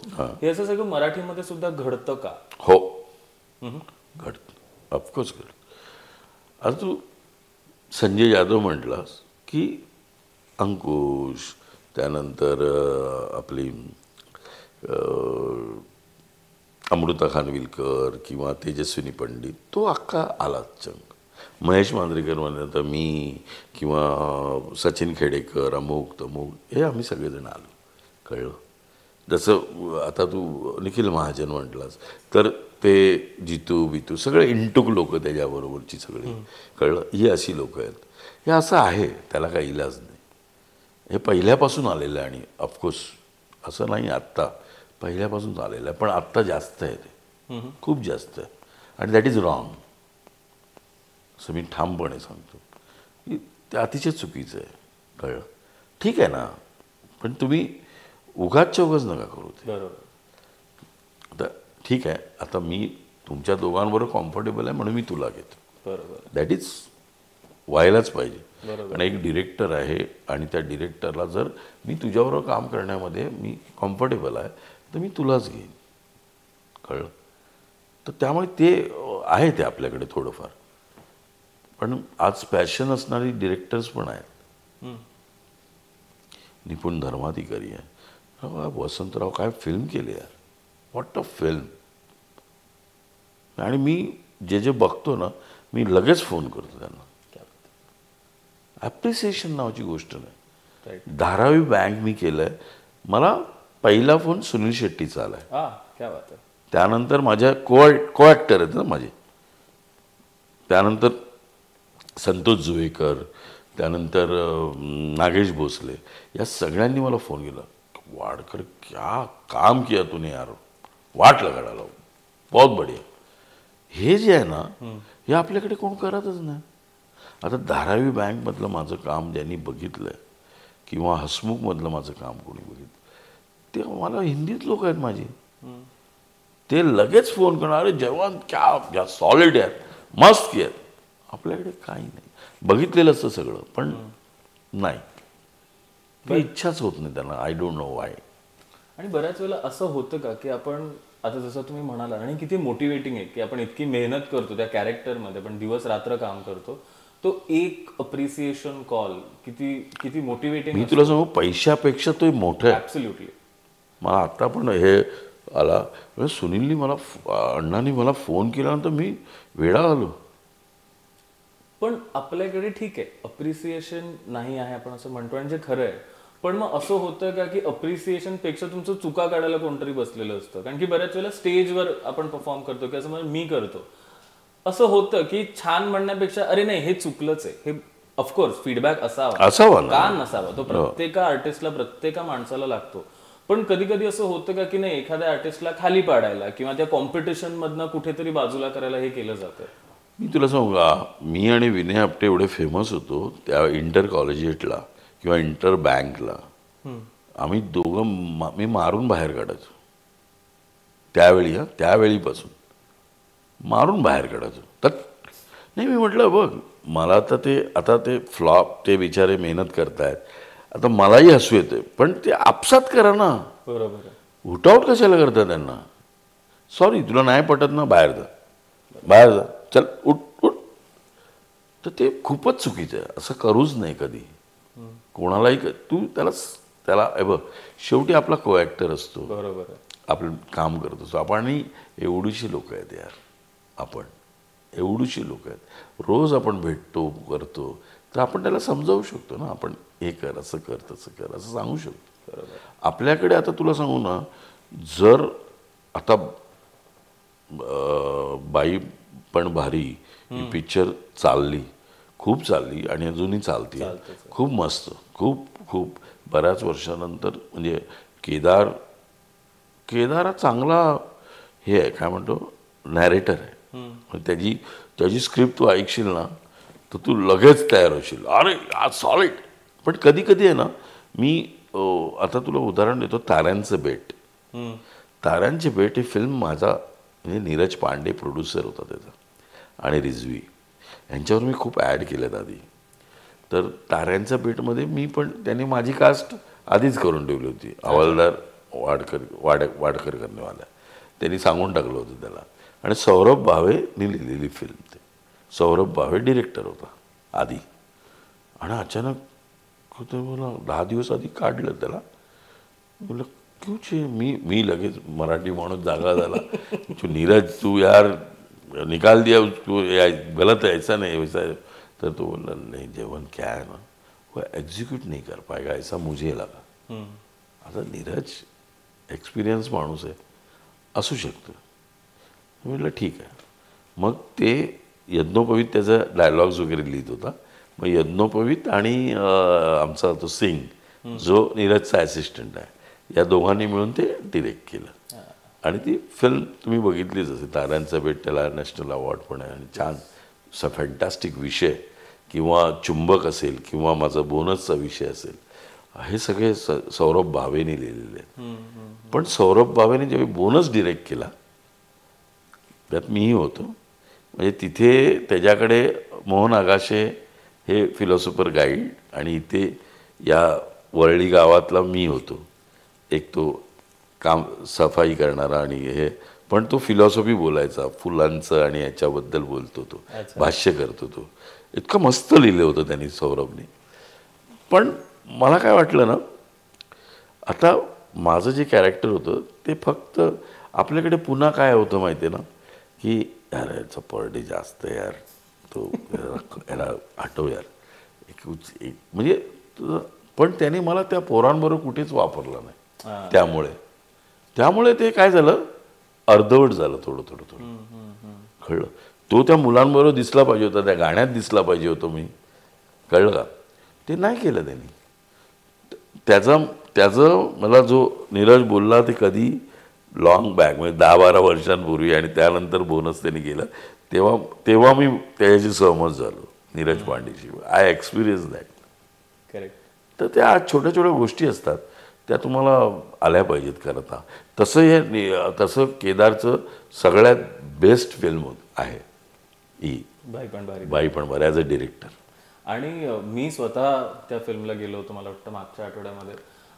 हे असं सगळं मराठीमध्ये सुद्धा घडतं का? हो, घडतं, ऑफकोर्स घडतं. आता तू संजय यादव म्हटलास की अंकुश, त्यानंतर आपली अमृता खानविलकर किंवा तेजस्विनी पंडित, तो अख्खा आलाच चंग. महेश मांजरेकर म्हणलं तर मी किंवा सचिन खेडेकर, अमुक तमुक, हे आम्ही सगळेजण आलो. कळलं. जसं आता तू निखिल महाजन म्हटलास तर ते जितू बितू सगळे इंटूक लोक त्याच्याबरोबरची सगळी. कळलं. ही अशी लोक आहेत. हे असं आहे, त्याला काही इलाज नाही. हे पहिल्यापासून आलेलं आहे आणि ऑफकोर्स असं नाही आत्ता, पहिल्यापासून आलेलं आहे, पण आत्ता जास्त आहे ते, खूप जास्त आहे. आणि दॅट इज रॉंग, असं मी ठामपणे सांगतो की ते अतिशय चुकीचं आहे. कळलं. ठीक आहे ना, पण तुम्ही उगाच नका करू ते. बरोबर. आता ठीक आहे, आता मी तुमच्या दोघांबरोबर कॉम्फर्टेबल आहे म्हणून मी तुला घेतो. बरोबर. दॅट इज व्हायलाच पाहिजे. बरोबर. कारण एक डिरेक्टर आहे आणि त्या डिरेक्टरला जर मी तुझ्याबरोबर काम करण्यामध्ये मी कम्फर्टेबल आहे तर मी तुलाच घेईन. कळलं. तर त्यामुळे ते आहे ते आपल्याकडे थोडंफार. पण आज पॅशन असणारी डिरेक्टर्स पण आहेत. निपुण धर्माधिकारी आहे. वसंतराव काय फिल्म केली यार, व्हॉट अ फिल्म. आणि मी जे बघतो ना, मी लगेच फोन करतो त्यांना. ॲप्रिसिएशन नावाची गोष्ट नाही. धारावी बँक मी केलंय, मला पहिला फोन सुनील शेट्टीचा आलाय. क्या बात आहे. त्यानंतर माझ्या को ॲक्टर आहेत ना माझे, त्यानंतर संतोष जुवेकर, त्यानंतर नागेश भोसले, या सगळ्यांनी मला फोन केला. वाडकर क्या काम किया तूने यार, वाट लगा डाला, बहुत बढिया. हे जे आहे ना, हे आपल्याकडे कोण करतच नाही. आता धारावी बँकमधलं माझं काम ज्यांनी बघितलं आहे किंवा हसमुखमधलं माझं काम कोणी बघितलं, ते मला हिंदीत लोक आहेत माझी. ते लगेच फोन करणार, अरे जवान क्या सॉलिड आहे, मस्त की. आपल्याकडे काही नाही. बघितलेलं असतं सगळं, पण नाही, इच्छाच होत नाही त्यांना. I don't know Y. आणि बऱ्याच वेळेला असं होतं का की आपण आता जसं तुम्ही म्हणाला, आणि किती मोटिवेटिंग आहे की आपण इतकी मेहनत करतो त्या कॅरेक्टरमध्ये, पण दिवस रात्र काम करतो, तो एक अप्रिसिएशन कॉल किती किती मोटिवेटिंग. मी तुला सांगू, पैशापेक्षा तो मोठं आहे. ॲब्सोल्युटली. मला आता पण हे आला. म्हणजे सुनीलनी मला अण्णांनी मला फोन केल्यानंतर मी वेडा आलो. पण आपल्याकडे ठीक आहे, अप्रिसिएशन नाही आहे आपण असं म्हणतो आणि जे खरं आहे. पण मग असं होतं का की अप्रिसिएशन पेक्षा तुमचं चुका काढायला कोणतरी बसलेलं असतं? कारण की बऱ्याच वेळेला स्टेजवर आपण परफॉर्म करतो की असं म्हणजे मी करतो, असं होतं की छान म्हणण्यापेक्षा अरे नाही हे चुकलंच आहे, हे ऑफकोर्स फीडबॅक असावा ना. का नसावा, तो प्रत्येका आर्टिस्टला प्रत्येका माणसाला लागतो. पण कधी कधी असं होतं का की नाही एखाद्या आर्टिस्टला खाली पाडायला किंवा त्या कॉम्पिटिशन मधनं कुठेतरी बाजूला करायला हे केलं जातं? मी तुला सांगू का, मी आणि विनय आपटे एवढे फेमस होतो त्या इंटर कॉलेजिएटला किंवा इंटर बँकला. आम्ही दोघं मी मारून बाहेर काढायचो त्यावेळी. त्यावेळीपासून मारून बाहेर काढायचो. तर नाही, मी म्हटलं बघ मला आता ते फ्लॉप, ते बिचारे मेहनत करतायत, आता मलाही हसू येते, पण ते आपसात करा ना. बरोबर आहे. हुटआउट कशाला करता त्यांना? सॉरी तुला नाही पटत ना, बाहेर जा, चल उठ उठ. तर ते खूपच चुकीचं आहे. असं करूच नाही कधी कोणालाही. तू त्याला बघ, शेवटी आपला को ॲक्टर असतो, बरोबर आहे. आपण काम करत असतो. आपण एवढीशी लोक आहेत यार, आपण एवढीशी लोक आहेत, रोज आपण भेटतो करतो, तर आपण त्याला समजावू शकतो ना. आपण हे कर, असं कर, तसं कर, असं सांगू शकतो. बरोबर. आपल्याकडे आता तुला सांगू ना, जर आता बाई पण भारी ही पिक्चर खूप चालली आणि अजूनही चालते. खूप मस्त, खूप खूप बऱ्याच वर्षानंतर. म्हणजे केदार हा चांगला हे आहे, काय म्हणतो, नॅरेटर आहे. त्याची स्क्रिप्ट तू ऐकशील ना तर तू लगेच तयार होशील, अरे आज सॉलिड. पण कधी कधी आहे ना, मी आता तुला उदाहरण देतो, ताऱ्यांचं बेट. ताऱ्यांचे बेट ही फिल्म माझा, म्हणजे नीरज पांडे प्रोड्युसर होता त्याचा, आणि रिझवी यांच्यावर मी खूप ॲड केलेत आधी. तर ताऱ्यांच्या बेटमध्ये मी पण, त्यांनी माझी कास्ट आधीच करून ठेवली होती, हवालदार वाडकर करणेवाला. त्यांनी सांगून टाकलं होतं त्याला. आणि सौरभ भावेनी लिहिलेली फिल्म. ते सौरभ भावे डिरेक्टर होता आधी. आणि अचानक होतं, मला 10 दिवस आधी काढलं त्याला. बोला क्यों छे, मी लगेच मराठी माणूस जागा झाला. नीरज तू यार निकाल दिया उसको, गलत है, ऐसा नहीं वैसा है. तर तो बोला नहीं जेवन क्या है ना, वो एग्जीक्यूट नहीं कर पाएगा ऐसा मुझे लगा. आता नीरज एक्सपिरियन्स माणूस आहे, असू शकतं. म्हटलं ठीक आहे. मग ते यज्ञोपवीत त्याचा डायलॉग्स वगैरे लिहित होता. मग यज्ञोपवीत आणि आमचा तो सिंग जो नीरजचा ॲसिस्टंट आहे, या दोघांनी मिळून ते डिरेक्ट केलं. आणि ती फिल्म तुम्ही बघितलीच असेल. ताऱ्यांचा बेट, त्याला नॅशनल अवॉर्ड पण आहे. आणि छान फॅन्टॅस्टिक विषय, किंवा चुंबक असेल किंवा माझा बोनसचा विषय असेल, हे सगळे सौरभ भावेने लिहिलेले आहेत. पण सौरभ भावेने जेव्हा बोनस डिरेक्ट केला त्यात मीही होतो. म्हणजे तिथे त्याच्याकडे मोहन आगाशे हे फिलॉसॉफर गाईड, आणि इथे या वरळी गावातला मी होतो, एक तो काम सफाई करणारा. आणि हे पण तो फिलॉसॉफी बोलायचा, फुलांचं आणि याच्याबद्दल बोलतो, तो भाष्य करतो. तो इतकं मस्त लिहिलं होतं त्यांनी, सौरभने. पण मला काय वाटलं ना, आता माझं जे कॅरेक्टर होतं ते फक्त आपल्याकडे पुन्हा काय होतं माहिती आहे ना, की यार याचा पर डे जास्त आहे यार, तो याला आठव यार म्हणजे. पण त्याने मला त्या पोरांबरोबर कुठेच वापरला नाही. त्यामुळे ते काय झालं, अर्धवट झालं, थोडं कळलं. तो त्या मुलांबरोबर दिसला पाहिजे होता, त्या गाण्यात दिसला पाहिजे होतो मी, कळलं का. ते नाही केलं त्यांनी. त्याचं मला जो नीरज बोलला ते कधी लॉंग बॅक, म्हणजे 10-12 वर्षांपूर्वी, आणि त्यानंतर बोनस त्यांनी केलं, तेव्हा मी त्याच्याशी सहमत झालो, नीरज पांडेशी. I experience that. करेक्ट. तर त्या छोट्या छोट्या गोष्टी असतात, त्या तुम्हाला आल्या पाहिजेत करता. तसं केदारचं सगळ्यात बेस्ट फिल्म आहे ही बाई पण भारी ॲज अ डिरेक्टर. आणि मी स्वतः त्या फिल्मला गेलो होतो, मला वाटतं मागच्या आठवड्यामध्ये.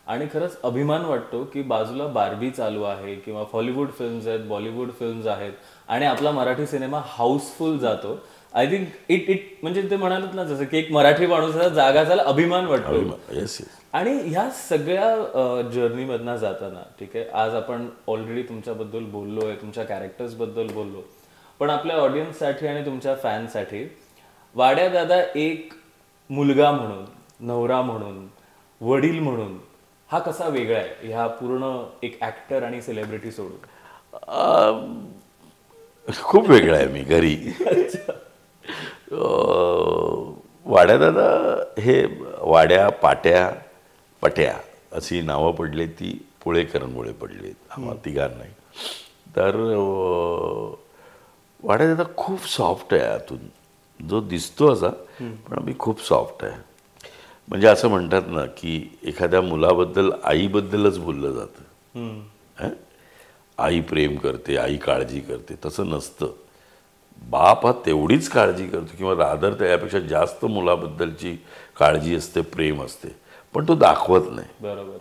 आणि खरंच अभिमान वाटतो की बाजूला बार्बी चालू आहे किंवा हॉलिवूड फिल्म्स आहेत, बॉलिवूड फिल्म्स आहेत, आणि आपला मराठी सिनेमा हाऊसफुल जातो. आय थिंक इट म्हणजे ते म्हणालत ना जसं की एक मराठी माणूसाचा जागा झाला अभिमान वाटतो. Yes yes. आणि ह्या सगळ्या जर्नीमधनं जाताना ठीक आहे, आज आपण ऑलरेडी तुमच्याबद्दल बोललोय, तुमच्या कॅरेक्टर्सबद्दल बोललो, पण आपल्या ऑडियन्ससाठी आणि तुमच्या फॅन्ससाठी वाड्या दादा एक मुलगा म्हणून, नवरा म्हणून, वडील म्हणून हा कसा वेगळा आहे ह्या पूर्ण एक ऍक्टर आणि सेलिब्रिटी सोडून? खूप वेगळा आहे मी घरी. वाड्या दादा हे वाड्या, पाट्या, पट्या अशी नावं पडली ती पुळेकरांमुळे पडली, आम्हाला तिघांनाही. तर वाड्या दादा खूप सॉफ्ट आहे आतून, जो दिसतो असा पण आम्ही खूप सॉफ्ट आहे. म्हणजे असं म्हणतात ना की एखाद्या मुलाबद्दल आईबद्दलच बोललं जातं. आई प्रेम करते, आई काळजी करते, तसं नसतं. बाप हा तेवढीच काळजी करतो किंवा रादर त्यापेक्षा जास्त मुलाबद्दलची काळजी असते, प्रेम असते, पण तो दाखवत नाही. बरोबर.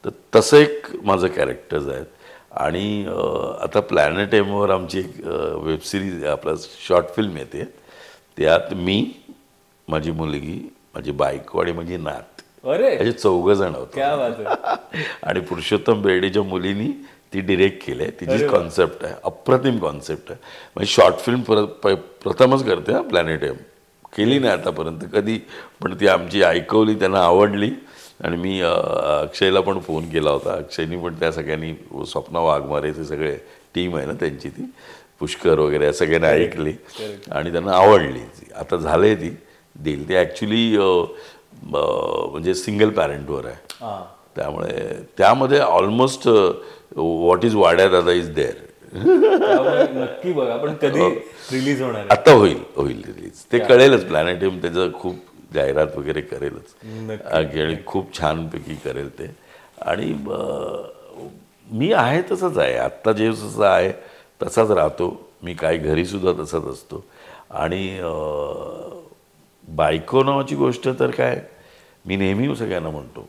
तर तसं एक माझं कॅरेक्टर्स आहेत. आणि आता प्लॅनेट एमवर आमची एक वेबसिरीज आपला शॉर्ट फिल्म येते, त्यात मी, माझी मुलगी, माझी बायको आणि माझी नात अरे असे 4 जण होतो. क्या बात आहे. आणि पुरुषोत्तम बेर्डेच्या मुलीनी ती डिरेक्ट केली आहे. तिची कॉन्सेप्ट आहे, अप्रतिम कॉन्सेप्ट आहे. म्हणजे शॉर्ट फिल्म प्रथमच करते हा प्लॅनेट एम, केली नाही आतापर्यंत कधी, पण ती आमची ऐकवली, त्यांना आवडली. आणि मी अक्षयला पण फोन केला होता, अक्षयनी पण त्या सगळ्यांनी, स्वप्ना वाघमारे ते सगळे टीम आहे ना त्यांची, ती पुष्कर वगैरे या सगळ्यांनी ऐकली आणि त्यांना आवडली. आता झालंय ती देईल. ती ॲक्च्युली म्हणजे सिंगल पॅरेंटवर आहे, त्यामुळे त्यामध्ये ऑलमोस्ट व्हॉट इज वाड्या दादा इज देअर. नक्की बघा. पण कधी रिलीज होणार? आता होईल रिलीज, ते कळेलच. प्लॅनेट एम त्याचं खूप जाहिरात वगैरे करेलच आणि खूप छानपैकी करेल ते. आणि मी आहे तसंच आहे, आत्ता जे जसं आहे तसाच राहतो मी, काय घरीसुद्धा तसाच असतो. आणि बायको नावाची गोष्ट तर काय, मी नेहमी सगळ्यांना म्हणतो,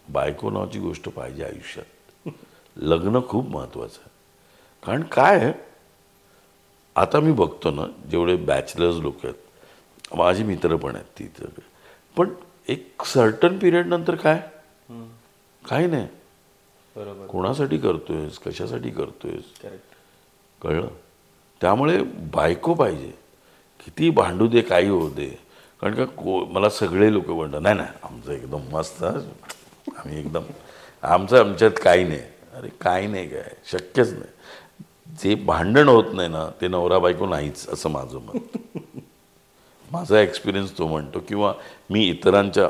बायको नावाची गोष्ट पाहिजे आयुष्यात. लग्न खूप महत्त्वाचं आहे. कारण काय आहे, आता मी बघतो ना जेवढे बॅचलर्स लोक आहेत, माझी मित्र पण आहेत ती, पण एक सर्टन पिरियड नंतर काय, काही नाही. बरोबर. कोणासाठी करतोयस, कशासाठी करतोयस, कळलं? त्यामुळे बायको पाहिजे, किती भांडू दे, काही होऊ दे. कारण का मला सगळे लोक म्हणतात, नाही नाही आमचं एकदम मस्त, आम्ही एकदम आमच्यात काही नाही. अरे काही नाही, काय शक्यच नाही. जे भांडण होत नाही ना ते नवरा बायको नाहीच, असं माझं मत. माझा एक्सपिरियन्स तो म्हणतो. किंवा मी इतरांच्या,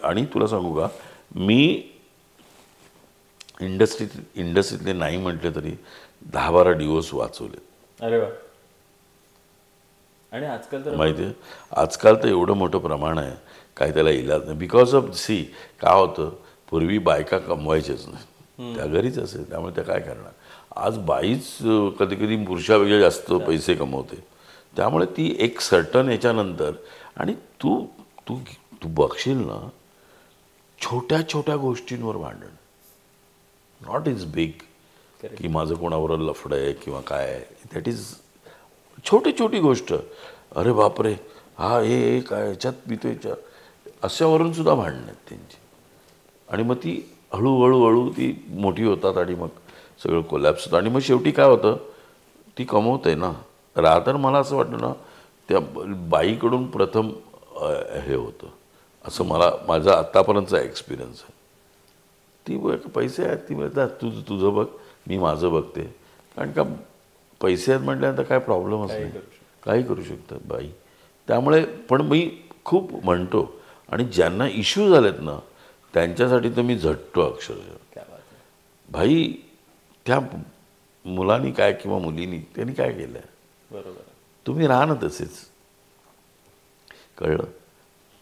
आणि तुला सांगू का, मी इंडस्ट्रीतले नाही म्हटले तरी 10-12 डिवोर्स वाचवले. अरे वा. आणि आजकाल तर माहिती आहे, आजकाल तर एवढं मोठं प्रमाण आहे, काय त्याला इलाज नाही. बिकॉज ऑफ काय होतं, पूर्वी बायका कमवायच्याच नाही, त्या घरीच असेल, त्यामुळे त्या काय करणार. आज बाईच कधी कधी पुरुषापेक्षा जास्त पैसे कमवते. त्यामुळे ती एक सर्टन याच्यानंतर, आणि तू तू तू बघशील ना, छोट्या छोट्या गोष्टींवर भांडण, नॉट इज बिग की माझं कोणावर लफडं आहे किंवा काय आहे, दॅट इज छोटी गोष्ट. अरे बापरे, हा हे काय ह्याच्यात पितो, ह्याच्यात, अशावरून सुद्धा भांडणं आहेत त्यांची. आणि मग ती हळूहळू ती मोठी होतात आणि मग सगळं कोलॅप्स होतं. आणि मग शेवटी काय होतं, ती कमवते ना. रादर मला असं वाटतं ना, त्या बाईकडून प्रथम हे होतं, असं माझा आत्तापर्यंतचा एक्सपिरियन्स आहे. ती पैसे आहेत, ती म्हणतात तुझं बघ, मी माझं बघते. कारण का पैसे आहेत म्हटल्यानंतर काय प्रॉब्लेमच नाही, काही करू शकतात बाई. त्यामुळे पण मी खूप म्हणतो, आणि ज्यांना इश्यू झालेत ना त्यांच्यासाठी तर मी झटतो अक्षरशः. भाई, त्या मुलांनी काय किंवा मुलीनी त्यांनी काय केलं आहे, बरोबर, तुम्ही राहा ना तसेच, कळलं?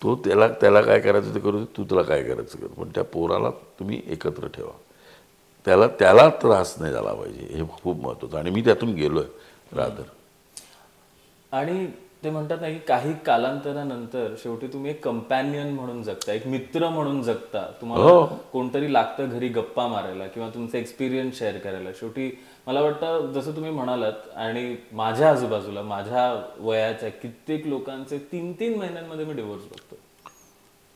तो त्याला काय करायचं ते करू दे, तू तुला काय करायचं कर, पण त्या पोराला तुम्ही एकत्र ठेवा, त्याला त्रास नाही झाला पाहिजे, हे खूप महत्त्वाचं. आणि मी त्यातून गेलो आहे रादर. आणि ते म्हणतात ना की काही कालांतरानंतर शेवटी तुम्ही एक कंपॅनियन म्हणून जगता, एक मित्र म्हणून जगता. तुम्हाला कोणतरी लागतं घरी गप्पा मारायला किंवा तुमचे एक्सपिरियन्स शेअर करायला. शेवटी मला वाटतं जसं तुम्ही म्हणालात, आणि माझ्या आजूबाजूला माझ्या वयाच्या कित्येक लोकांचे 3-3 महिन्यांमध्ये मी डिवोर्स बघतो.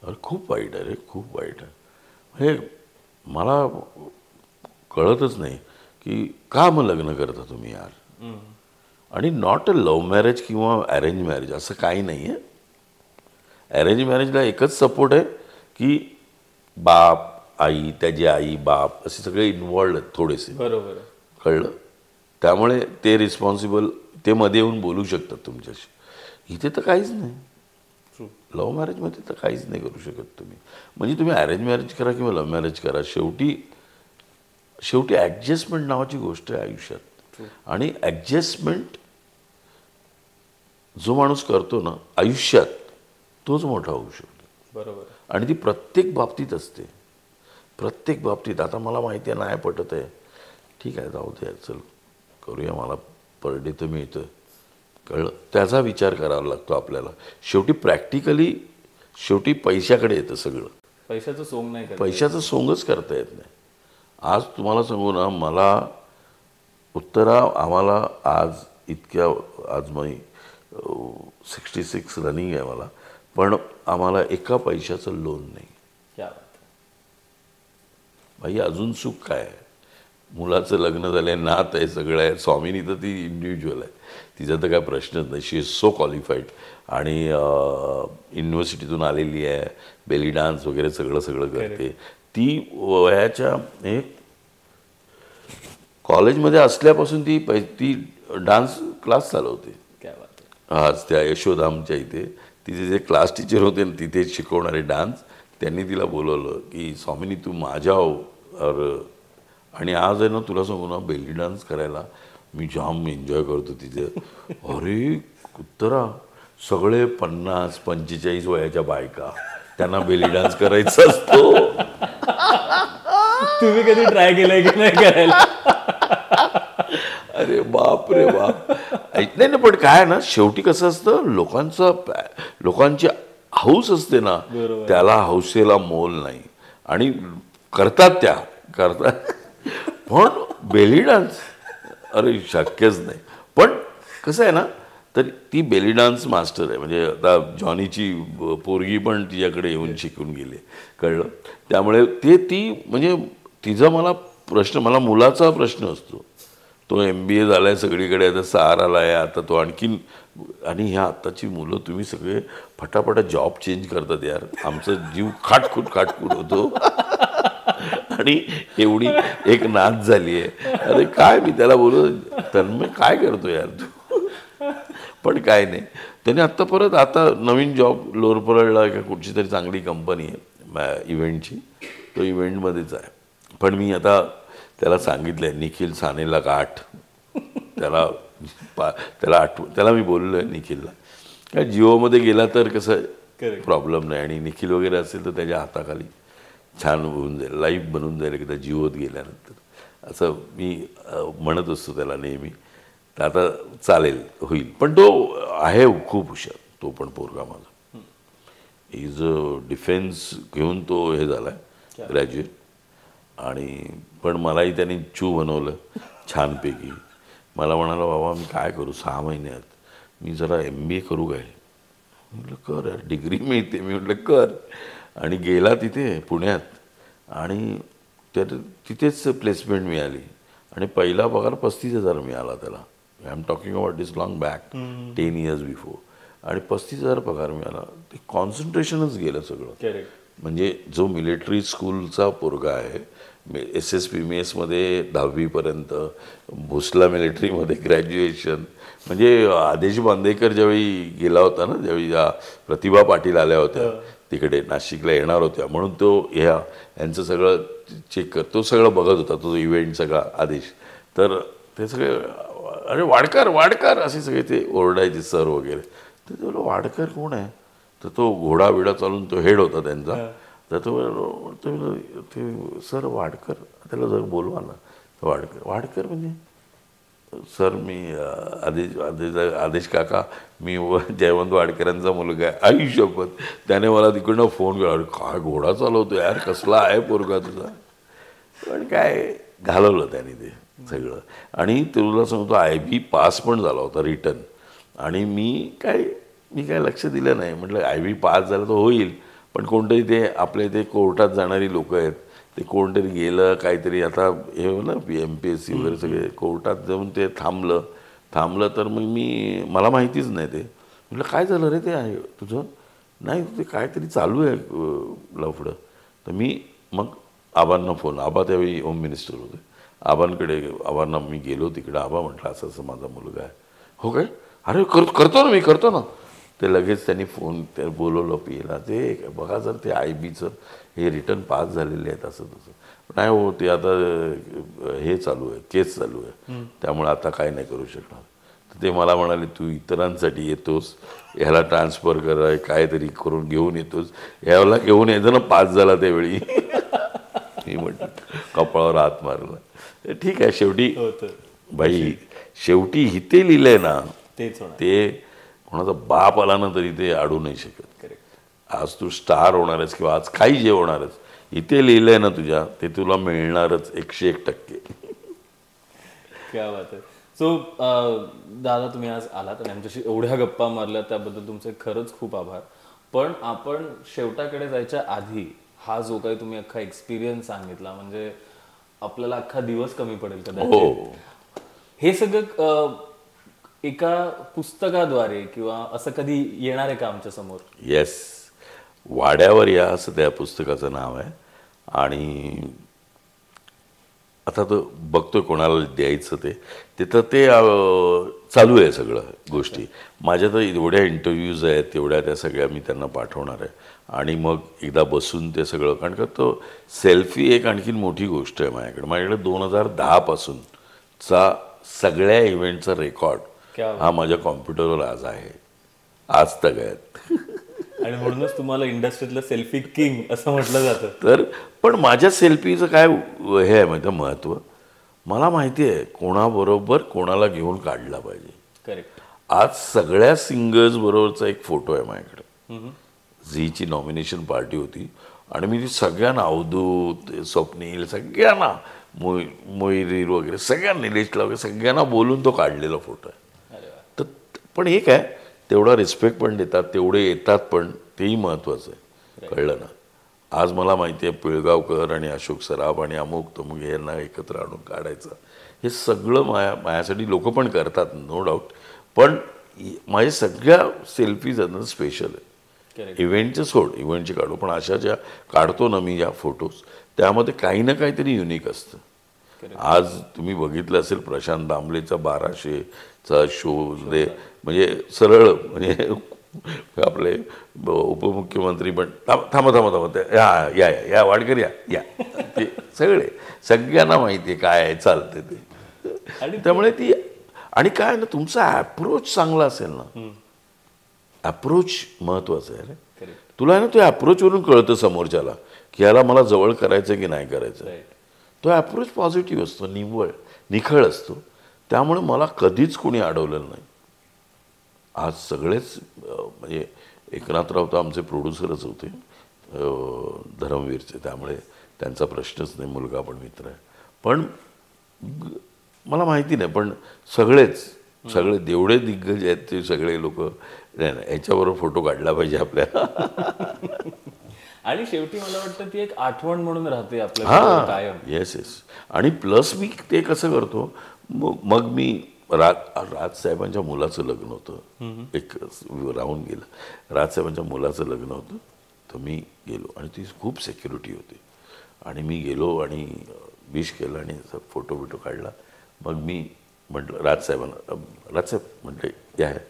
अरे खूप वाईट आहे रे, खूप वाईट आहे. हे मला कळतच नाही की का मग लग्न करता तुम्ही यार. आणि नॉट अ लव्ह मॅरेज किंवा अरेंज मॅरेज असं काही नाही आहे. अरेंज मॅरेजला एकच सपोर्ट आहे की बाप आई, त्याची आई बाप असे सगळे इन्वॉल्ड आहेत थोडेसे. बरोबर. कळलं. त्यामुळे ते रिस्पॉन्सिबल, ते मध्ये येऊन बोलू शकतात तुमच्याशी. इथे तर काहीच नाही. लव्ह मॅरेजमध्ये तर काहीच नाही करू शकत तुम्ही. म्हणजे तुम्ही अरेंज मॅरेज करा किंवा लव्ह मॅरेज करा, शेवटी ॲडजस्टमेंट नावाची गोष्ट आहे आयुष्यात. आणि ॲडजस्टमेंट जो माणूस करतो ना आयुष्यात, तोच मोठा होऊ शकतो. बरोबर. आणि ती प्रत्येक बाबतीत असते, प्रत्येक बाबतीत. आता मला माहिती आहे नाही पटत आहे, ठीक आहे जाऊ दे, चल करूया, मला पर डे तर मिळतं. कळलं. त्याचा विचार करावा लागतो आपल्याला. शेवटी प्रॅक्टिकली शेवटी पैशाकडे येतं सगळं. पैशाचं सोंग नाही करत. पैशाचं सोंगच करता येत नाही. आज तुम्हाला सांगू ना, मला आम्हाला आज मी 66 रनिंग आहे मला, पण आम्हाला एका पैशाचं लोन नाही. क्या बात. भाई अजून सुख काय आहे. मुलाचं लग्न झालं आहे, नात आहे, सगळं आहे. स्वामिनी तर ती इंडिव्हिज्युअल आहे, तिचा तर काय प्रश्नच नाही. शी इज सो क्वालिफाईड आणि युनिव्हर्सिटीतून आलेली आहे, बेली डान्स वगैरे सगळं करते. ती वयाच्या कॉलेजमध्ये असल्यापासून ती डान्स क्लास चालवते. क्या बात. आज त्या यशोधामच्या इथे तिचे जे क्लास टीचर होते ना तिथे शिकवणारे डान्स, त्यांनी तिला बोलवलं की स्वामिनी तू माझ्या आणि आज आहे ना तुला सांगू ना, बेली डान्स करायला मी जाम एन्जॉय करतो तिथे. अरे उत्तरा, सगळे 50-45 वयाच्या बायका, त्यांना बेली डान्स करायचा असतो. तुम्ही कधी ट्राय केलंय की नाही करायला? अरे बाप रे बाप. नाही ना, पण काय ना, शेवटी कसं असतं, लोकांची हौस असते ना, त्याला हौसेला मोल नाही. आणि करतात. पण बेली डान्स अरे शक्यच नाही. पण कसं आहे ना, तर ती बेली डान्स मास्टर आहे. म्हणजे आता जॉनीची पोरगी पण तिच्याकडे येऊन शिकून गेली. कळलं. त्यामुळे ती म्हणजे तिचा मला मुलाचा प्रश्न असतो. तो MBA झाला आहे सगळीकडे, आता सहाराला आहे, आता तो आणखीन. आणि ह्या आत्ताची मुलं तुम्ही सगळे फटाफट जॉब चेंज करतात यार. आमचा जीव खाटखूट होतो. आणि एवढी एक नाच झाली आहे. अरे काय मी त्याला बोलू, तन्मय काय करतो यार तू. पण काय नाही, त्याने आता नवीन जॉब लोअर परळला का कुठची तरी चांगली कंपनी आहे इव्हेंटची, तो इव्हेंटमध्येच आहे. पण मी आता त्याला सांगितलं आहे निखिल सानेला गाठ. त्याला मी बोललो आहे निखिलला, काय जिओमध्ये गेला तर कसं प्रॉब्लेम नाही, आणि निखिल वगैरे असेल तर त्याच्या हाताखाली छान होऊन जाईल, लाईफ बनून जाईल एकदा जिओत गेल्यानंतर, असं मी म्हणत असतो त्याला नेहमी. तर आता चालेल, होईल. पण तो आहे खूप हुशार, तो पण पोरगा माझा. इज डिफेन्स घेऊन तो हे झाला आहे ग्रॅज्युएट. आणि पण मलाही त्याने चू बनवलं छानपैकी. मला म्हणाला बाबा मी काय करू 6 महिन्यात, मी जरा MBA करू काय. म्हटलं कर यार, डिग्री मिळते. मी म्हटलं कर. आणि गेला तिथे पुण्यात, आणि तिथेच प्लेसमेंट मिळाली. आणि पहिला पगार 35,000 मिळाला त्याला. I am talking about this long back 10 years before. आणि 35,000 पगार मिळाला. ते कॉन्सन्ट्रेशनच गेलं सगळं. म्हणजे जो मिलिटरी स्कूलचा पोरगा आहे, SSP मेसमध्ये 10वीपर्यंत, भोसला मिलिटरीमध्ये ग्रॅज्युएशन. म्हणजे आदेश बांदेकर ज्यावेळी गेला होता ना, ज्यावेळी प्रतिभा पाटील आल्या होत्या तिकडे नाशिकला येणार होत्या, म्हणून तो यांचं सगळं चेक तो सगळं बघत होता, तो इव्हेंट सगळा आदेश. तर ते सगळे अरे वाडकर असे सगळे ते ओरडायचे सर वगैरे. तर ते बोललो वाडकर कोण आहे. तर तो घोडा बिडा चालून तो हेड होता त्यांचा. तर ते सर वाडकर, त्याला जर बोलवा ना. वाडकर म्हणजे सर मी आदेश काका मी जयवंत वाडकरांचा मुलगा आहे. आई शपथ, त्याने मला तिकडनं फोन केला, अरे काय घोडा चालवतो यार, कसला आहे पोरगा तुझा. पण काय घालवलं त्याने ते सगळं. आणि तुला सांगतो IB पास पण झाला होता रिटर्न. आणि मी काय लक्ष दिलं नाही. म्हटलं IB पास झालं तर होईल, पण कोणतरी ते आपल्या इथे कोर्टात जाणारी लोक आहेत, ते कोणतरी गेलं काहीतरी, आता हे ना MPSC वगैरे सगळे कोर्टात जाऊन ते थांबलं तर मग मला माहितीच नाही ते. म्हटलं काय झालं रे ते आहे तुझं, नाही ते काहीतरी चालू आहे लफडं. तर मी मग आबांना फोन, आबा त्यावेळी होम मिनिस्टर होते, आबांना मी गेलो तिकडे. आबा म्हटलं असं असं माझा मुलगा आहे. हो काय, अरे करतो ना. ते लगेच त्यांनी फोन ते बोलवलं पियला, ते बघा जर ते IBचं हे रिटर्न पास झालेले आहेत असं तसं. नाही हो, ते आता हे चालू आहे, केस चालू आहे, त्यामुळे आता काय नाही करू शकणार. तर ते मला म्हणाले तू इतरांसाठी येतोस, ह्याला ट्रान्सफर कराय काहीतरी करून घेऊन येतोस, ह्याला घेऊन यायचं ना पास झाला त्यावेळी. मी म्हटलं कपाळावर हात मारला. ठीक आहे, शेवटी भाई शेवटी इथे लिहिलंय ना ते कोणाचा बाप आला ना तरी ते अडू नाही शकत. आज तू स्टार होणारच किंवा आज काही जे होणारच, इथे लिहिलंय ना तुझ्या, ते तुला मिळणारच 101%. क्या बात आहे. सो दादा तुम्ही आज आलात आणि आमच्याशी एवढ्या गप्पा मारल्या त्याबद्दल तुमचे खरंच खूप आभार. पण आपण शेवटाकडे जायच्या आधी हा जो काही तुम्ही अख्खा एक्सपिरियन्स सांगितला, म्हणजे आपल्याला अख्खा दिवस कमी पडेल कदाचित. हे सगळं एका पुस्तकाद्वारे किंवा असं कधी येणार आहे का आमच्या समोर? येस, वाड्यावर या असं त्या पुस्तकाचं नाव आहे. आणि आता तो बघतोय कोणाला द्यायचं ते तिथं ते चालू आहे सगळं गोष्टी. माझ्या तर एवढ्या इंटरव्ह्यूज आहेत, तेवढ्या त्या सगळ्या मी त्यांना पाठवणार आहे. आणि मग एकदा बसून ते सगळं, कारण का तो सेल्फी एक आणखीन मोठी गोष्ट आहे माझ्याकडे 2010 पासूनचा सगळ्या इव्हेंटचा रेकॉर्ड हा माझ्या कॉम्प्युटरवर आज आहे, आज तक आहेत. आणि म्हणूनच तुम्हाला इंडस्ट्रीतलं सेल्फी किंग असं म्हटलं जातं. तर पण माझ्या सेल्फीचं काय हे आहे माहिती, महत्त्व मला माहिती आहे कोणाबरोबर कोणाला घेऊन काढला पाहिजे. करेक्ट. आज सगळ्या सिंगर्स बरोबरचा एक फोटो आहे माझ्याकडे. झीची नॉमिनेशन पार्टी होती आणि मी ती सगळ्यांना, अवधूत, स्वप्नील, सगळ्यांना, मोहिरीर वगैरे सगळ्यांना, निलेशला वगैरे सगळ्यांना बोलून तो काढलेला फोटो आहे. तर पण एक आहे, तेवढा रिस्पेक्ट पण देतात, तेवढे येतात पण, तेही महत्त्वाचं आहे. कळलं ना. आज मला माहिती आहे पिळगावकर आणि अशोक सराफ आणि अमुक तमुक यांना एकत्र आणून काढायचं, हे सगळं माझ्यासाठी लोक पण करतात, नो डाऊट. पण माझ्या सगळ्या सेल्फीज आहेत स्पेशल आहे. इव्हेंटचं सोड, इव्हेंटचे काढू, पण अशा ज्या काढतो ना मी या फोटोज, त्यामध्ये काही ना काहीतरी युनिक असतं. आज तुम्ही बघितलं असेल प्रशांत दामलेचा 1200चा शो, म्हणजे सरळ, म्हणजे आपले उपमुख्यमंत्री पण थांबा या वाडकर या ते सगळ्यांना माहिती आहे काय आहे, चालते ते. त्यामुळे ती, आणि काय ना तुमचा अप्रोच चांगला असेल ना, अप्रोच महत्वाचं आहे रे. तुला आहे ना तो अप्रोचवरून कळतं समोरच्याला की याला मला जवळ करायचं की नाही करायचं. तो अप्रोच पॉझिटिव्ह असतो, निखळ असतो. त्यामुळे मला कधीच कोणी अडवलेलं नाही. आज सगळेच, म्हणजे एकनाथराव तर आमचे प्रोड्युसरच होते धर्मवीरचे, त्यामुळे त्यांचा प्रश्नच नाही, मुलगा पण मित्र आहे. पण मला माहिती नाही, पण सगळे जेवढे दिग्गज आहेत ते सगळे लोक याच्याबरोबर फोटो काढला पाहिजे आपल्याला. आणि शेवटी मला वाटतं ती एक आठवण म्हणून राहते आपल्या कायम. येस. आणि प्लस मी ते कसं करतो, मग मी राजसाहेबांच्या मुलाचं लग्न होतं, एक राहून गेलं, राजसाहेबांच्या मुलाचं लग्न होतं. तर मी गेलो आणि ती खूप सिक्युरिटी होती. आणि मी गेलो आणि विश केलं आणि फोटो बिटो काढला. मग मी म्हटलं राजसाहेबांना, राजसाहेब म्हटले या है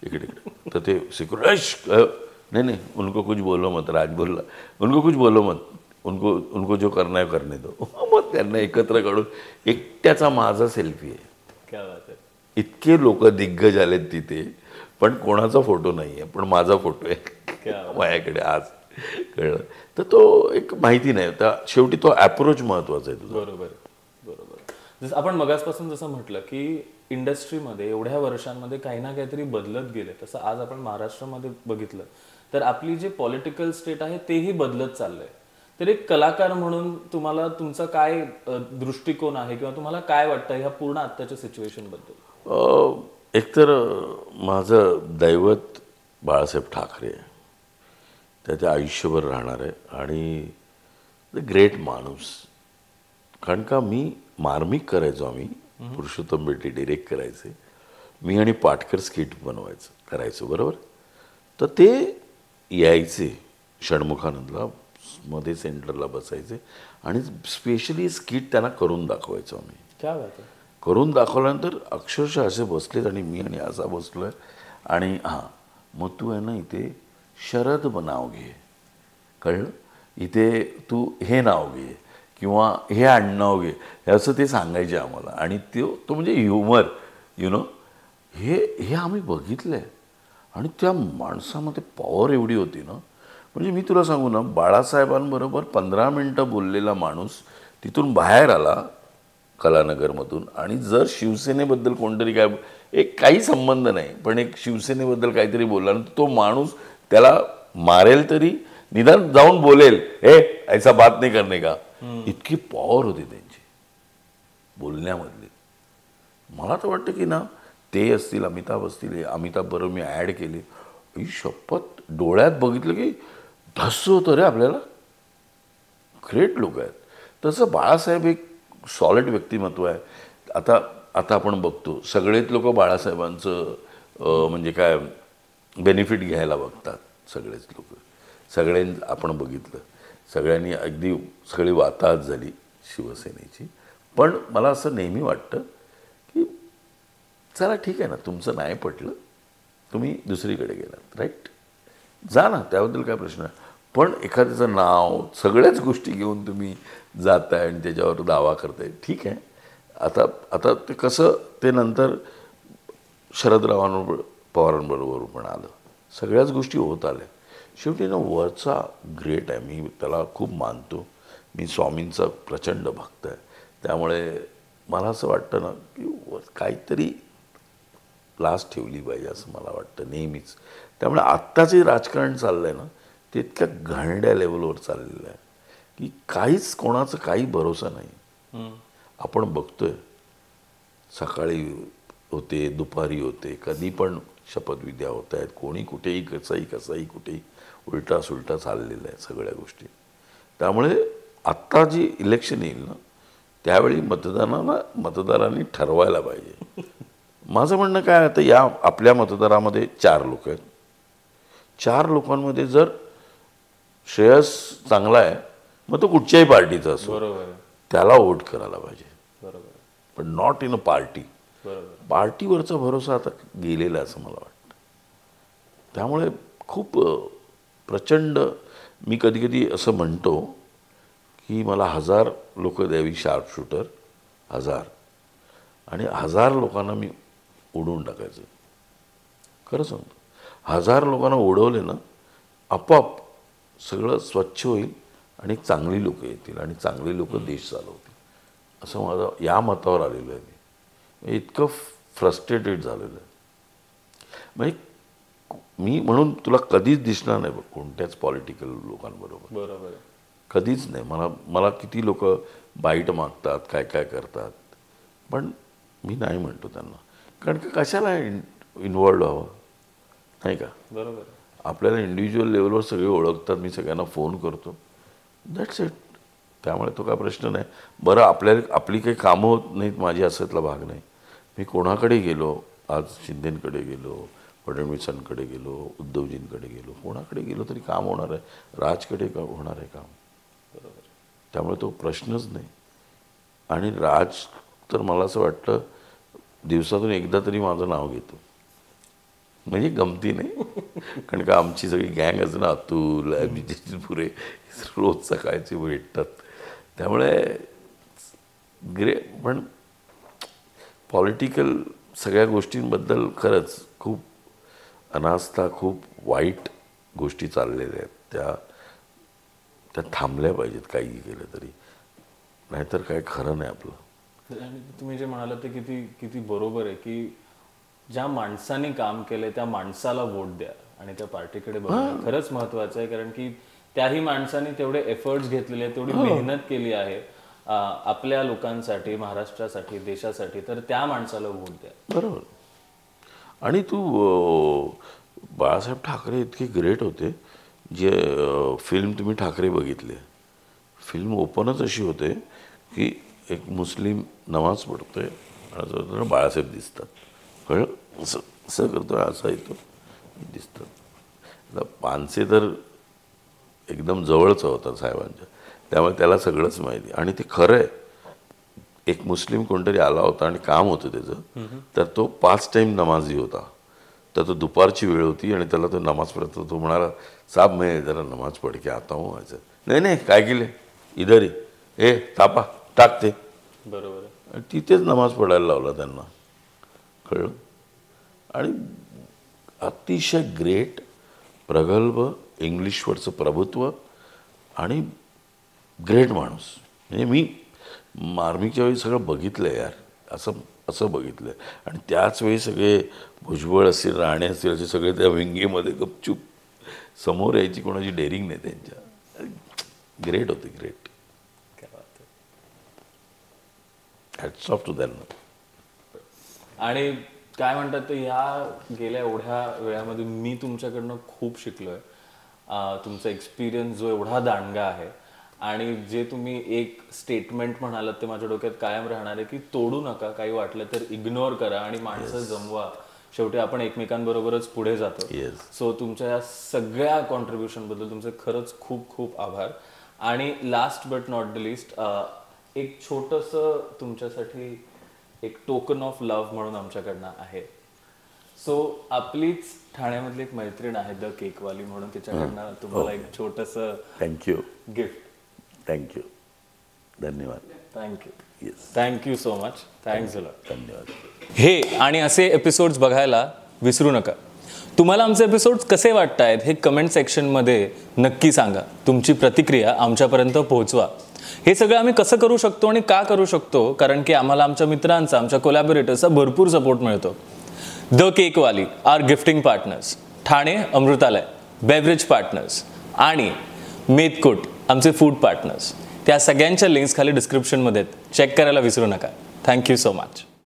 इकडे. तर ते सिक्युरिटी नहीं उनको कुछ बोलो मत, राज बोलला उनको कुछ बोलो मत, उनको जो करना है करने दो. मग त्यांना एकत्र काढून एकट्याचा माझा सेल्फी आहे. क्या बात आहे. इतके लोक दिग्गज आलेत तिथे, पण कोणाचा फोटो नाही आहे, पण माझा फोटो आहे माझ्याकडे आज. कळलं. तर तो एक माहिती नाही, तर शेवटी तो अप्रोच महत्वाचा आहे तुझा. बरोबर. जसं आपण मगासपासून जसं म्हटलं की इंडस्ट्रीमध्ये एवढ्या वर्षांमध्ये काही ना काहीतरी बदलत गेले, तसं आज आपण महाराष्ट्रामध्ये बघितलं तर आपली जे पॉलिटिकल स्टेट आहे तेही बदलत चाललंय. तर एक कलाकार म्हणून तुम्हाला तुमचा काय दृष्टिकोन आहे किंवा तुम्हाला काय वाटतं ह्या पूर्ण आत्ताच्या सिच्युएशन बद्दल? एकतर माझं दैवत बाळासाहेब ठाकरे आहे, त्याच्या आयुष्यभर राहणार आहे आणि द ग्रेट माणूस. कारण का मी मार्मिक करायचो, आम्ही पुरुषोत्तम बेटी डिरेक्ट करायचे, मी आणि पाटकर स्किट करायचो बरोबर. तर ते यायचे षण्मुखानंदला मध्ये सेंटरला बसायचे आणि स्पेशली स्किट त्यांना करून दाखवायचो आम्ही. काय बात आहे. करून दाखवल्यानंतर अक्षरशः असे बसलेत आणि मी आणि असा बसलोय आणि हां मग तू आहे ना इथे शरद नाव घे, कळलं, इथे तू हे नाव घे किंवा हे आडनाव घे, असं ते सांगायचे आम्हाला. आणि तो म्हणजे ह्युमर हे हे आम्ही बघितलं आहे. आणि त्या माणसामध्ये पॉवर एवढी होती ना, म्हणजे मी तुला सांगू ना, बाळासाहेबांबरोबर 15 मिनटं बोललेला माणूस तिथून बाहेर आला कलानगरमधून आणि जर शिवसेनेबद्दल कोणतरी काय एक काही संबंध नाही पण एक शिवसेनेबद्दल काहीतरी बोलला ना, तो माणूस त्याला मारेल तरी निदान जाऊन बोलेल, हे ऐसा बात नाही करणे का. इतकी पॉवर होती त्यांची बोलण्यामधली. मला तर वाटतं की ना ते असतील, अमिताभ असतील, अमिताभ बरोबर मी ॲड केली, ही शपथ डोळ्यात बघितलं की धस्स होतं रे आपल्याला. ग्रेट लोक आहेत. तसं बाळासाहेब एक सॉलिड व्यक्तिमत्व आहे. आता आता आपण बघतो सगळेच लोक बाळासाहेबांचं म्हणजे काय बेनिफिट घ्यायला बघतात. सगळेच लोक, सगळ्यांनी आपण बघितलं, सगळ्यांनी अगदी सगळी वाताहत झाली शिवसेनेची. पण मला असं नेहमी वाटतं की चला ठीक आहे ना, तुमचं नाही पटलं, तुम्ही दुसरीकडे गेलात, राईट, जा ना, त्याबद्दल काय प्रश्न आहे. पण एखाद्याचं नाव सगळ्याच गोष्टी घेऊन तुम्ही जाताय आणि त्याच्यावर दावा करताय, ठीक आहे. आता आता ते कसं ते नंतर शरदरावांबरोबर पवारांबरोबर पण आलं, सगळ्याच गोष्टी होत आल्या. शेवटी ना वरचा ग्रेट आहे, मी त्याला खूप मानतो. मी स्वामींचा प्रचंड भक्त आहे. त्यामुळे मला असं वाटतं ना की काहीतरी लास्ट ठेवली पाहिजे असं मला वाटतं नेहमीच. त्यामुळे आत्ता जे राजकारण चाललं आहे ना ते इतक्या घाणड्या लेवलवर चाललेलं आहे की काहीच कोणाचं काही भरोसा नाही. आपण बघतोय सकाळी होते, दुपारी होते, कधी पण शपथविद्या होत आहेत, कोणी कुठेही कसाही कुठेही उलटा सुलटा चाललेलं आहे सगळ्या गोष्टी. त्यामुळे आत्ता जी इलेक्शन येईल ना त्यावेळी मतदारांनी ठरवायला पाहिजे. माझं म्हणणं काय आता या आपल्या मतदारामध्ये 4 लोक आहेत. 4 लोकांमध्ये जर श्रेयस चांगला आहे मग तो कुठच्याही पार्टीचा असो, बरोबर, त्याला वोट करायला पाहिजे. बरोबर, पण नॉट इन अ पार्टी. बरोबर. पार्टीवरचा भरोसा आता गेलेला असं मला वाटतं. त्यामुळे खूप प्रचंड मी कधी कधी असं म्हणतो की मला 1000 लोक द्यावी, शार्प शूटर 1000, आणि 1000 लोकांना मी उडवून टाकायचं. खरं सांगतो, 1000 लोकांना उडवले ना आपोआप सगळं स्वच्छ होईल आणि चांगली लोक येतील आणि चांगली लोक देश चालवतील असं माझं या मतावर आलेलं आहे. मी इतकं फ्रस्ट्रेटेड झालेलं आहे. म्हणजे मी म्हणून तुला कधीच दिसणार नाही बघ कोणत्याच पॉलिटिकल लोकांबरोबर, बरोबर, कधीच नाही. मला किती लोक बाईट मागतात, काय काय करतात, पण मी नाही म्हणतो त्यांना. कारण की कशाला इन्वॉल्ड व्हावं, नाही का. बरोबर. आपल्याला इंडिव्हिज्युअल लेवलवर सगळे ओळखतात, मी सगळ्यांना फोन करतो, दॅट्स इट. त्यामुळे तो काय प्रश्न नाही. बरं आपली काही कामं होत नाहीत माझी असातला भाग नाही. मी कोणाकडे गेलो, आज शिंदेंकडे गेलो, फडणवीसांकडे गेलो, उद्धवजींकडे गेलो, कोणाकडे गेलो तरी काम होणार आहे. राजकडे होणार आहे काम, बरोबर. त्यामुळे तो प्रश्नच नाही. आणि राज तर मला असं वाटतं दिवसातून एकदा तरी माझं नाव घेतो, म्हणजे गमती नाही. कारण का आमची सगळी गँग असं ना, अतुल, अभिजित पुरे रोज सकाळचे भेटतात. त्यामुळे पण पॉलिटिकल सगळ्या गोष्टींबद्दल खरंच खूप अनास्था, खूप वाईट गोष्टी चाललेल्या आहेत. त्या थांबल्या पाहिजेत काही केलं तरी, नाहीतर काय खरं नाही आपलं. आणि तुम्ही जे म्हणालात ते किती किती बरोबर आहे की ज्या माणसाने काम केलंय त्या माणसाला वोट द्या आणि त्या पार्टीकडे बघा खरंच महत्वाचं आहे. कारण की त्याही माणसाने तेवढे एफर्ट्स घेतलेले आहेत, तेवढी मेहनत केली आहे आपल्या लोकांसाठी, महाराष्ट्रासाठी, देशासाठी, तर त्या माणसाला वोट द्या. बरोबर. आणि तू बाळासाहेब ठाकरे इतके ग्रेट होते. जे फिल्म तुम्ही ठाकरे बघितले, फिल्म ओपनच अशी होते की एक मुस्लिम नमाज पडतोय आणि बाळासाहेब दिसतात. कळलं, असं असं करतोय, असा येतो, दिसतात. पानसे तर एकदम जवळचा होता साहेबांच्या, त्यामुळे त्याला सगळंच माहिती. आणि ते खरं आहे, एक मुस्लिम कोणतरी आला होता आणि काम होतं त्याचं, तर तो 5 टाइम नमाजी होता. तर तो दुपारची वेळ होती आणि त्याला तो नमाज पडत, तो म्हणाला, साहब मैं जरा नमाज पढ़ के आता हूँ. व्हायचं नाही नाही, काय केले इधर ए तापा टाकते. बरोबर. तिथेच नमाज पडायला लावला त्यांना. कळलं. आणि अतिशय ग्रेट, प्रगल्भ, इंग्लिशवरचं प्रभुत्व आणि ग्रेट माणूस. म्हणजे मी मार्मिकच्या वेळी सगळं बघितलं आहे यार, असं बघितलं आहे. आणि त्याच वेळी सगळे भुजबळ असतील, राणे असतील, असे सगळे त्या विंगेमध्ये गपचूप समोर यायची कोणाची डेअरिंग नाही त्यांच्या. ग्रेट होते, great. Hats off to them. आणि काय म्हणतात ते, ह्या गेल्या एवढ्या वेळामध्ये मी तुमच्याकडनं खूप शिकलोय. तुमचा एक्सपिरियन्स जो एवढा दांडगा आहे आणि जे तुम्ही एक स्टेटमेंट म्हणालात ते माझ्या डोक्यात कायम राहणार आहे की तोडू नका, काही वाटलं तर इग्नोर करा आणि माणसं जमवा. शेवटी आपण एकमेकांबरोबरच पुढे जातो. सो तुमच्या या सगळ्या कॉन्ट्रीब्युशन बद्दल तुमचे खरंच खूप खूप आभार. आणि last but not the list, एक छोटंसं तुमच्यासाठी एक टोकन ऑफ लव्ह म्हणून आमच्याकडनं आहे. सो आपलीच ठाण्यामधली एक मैत्रीण आहे द केकवाली म्हणून, तिच्याकडनं तुम्हाला एक छोटंसं थँक्यू गिफ्ट. थँक्यू, धन्यवाद. Thank you, thank you so much. Thanks a lot. धन्यवाद. हे आणि असे एपिसोड्स बघायला विसरू नका. तुम्हाला आमचे एपिसोड्स कसे वाटत आहेत हे कमेंट सेक्शनमध्ये नक्की सांगा. तुमची प्रतिक्रिया आमच्यापर्यंत पोहोचवा. हे सगळं आम्ही कसं करू शकतो आणि का करू शकतो, कारण की आम्हाला आमच्या मित्रांचा, आमच्या कोलॅबोरेटर्सचा भरपूर सपोर्ट मिळतो. The Cakewali are gifting partners, Thane Amrutalaya beverage partners आणि मेदकोट आमचे फूड पार्टनर्स. त्या सगळ्यांच्या लिंक्स खाली डिस्क्रिप्शनमध्ये चेक करायला विसरू नका. Thank you so much.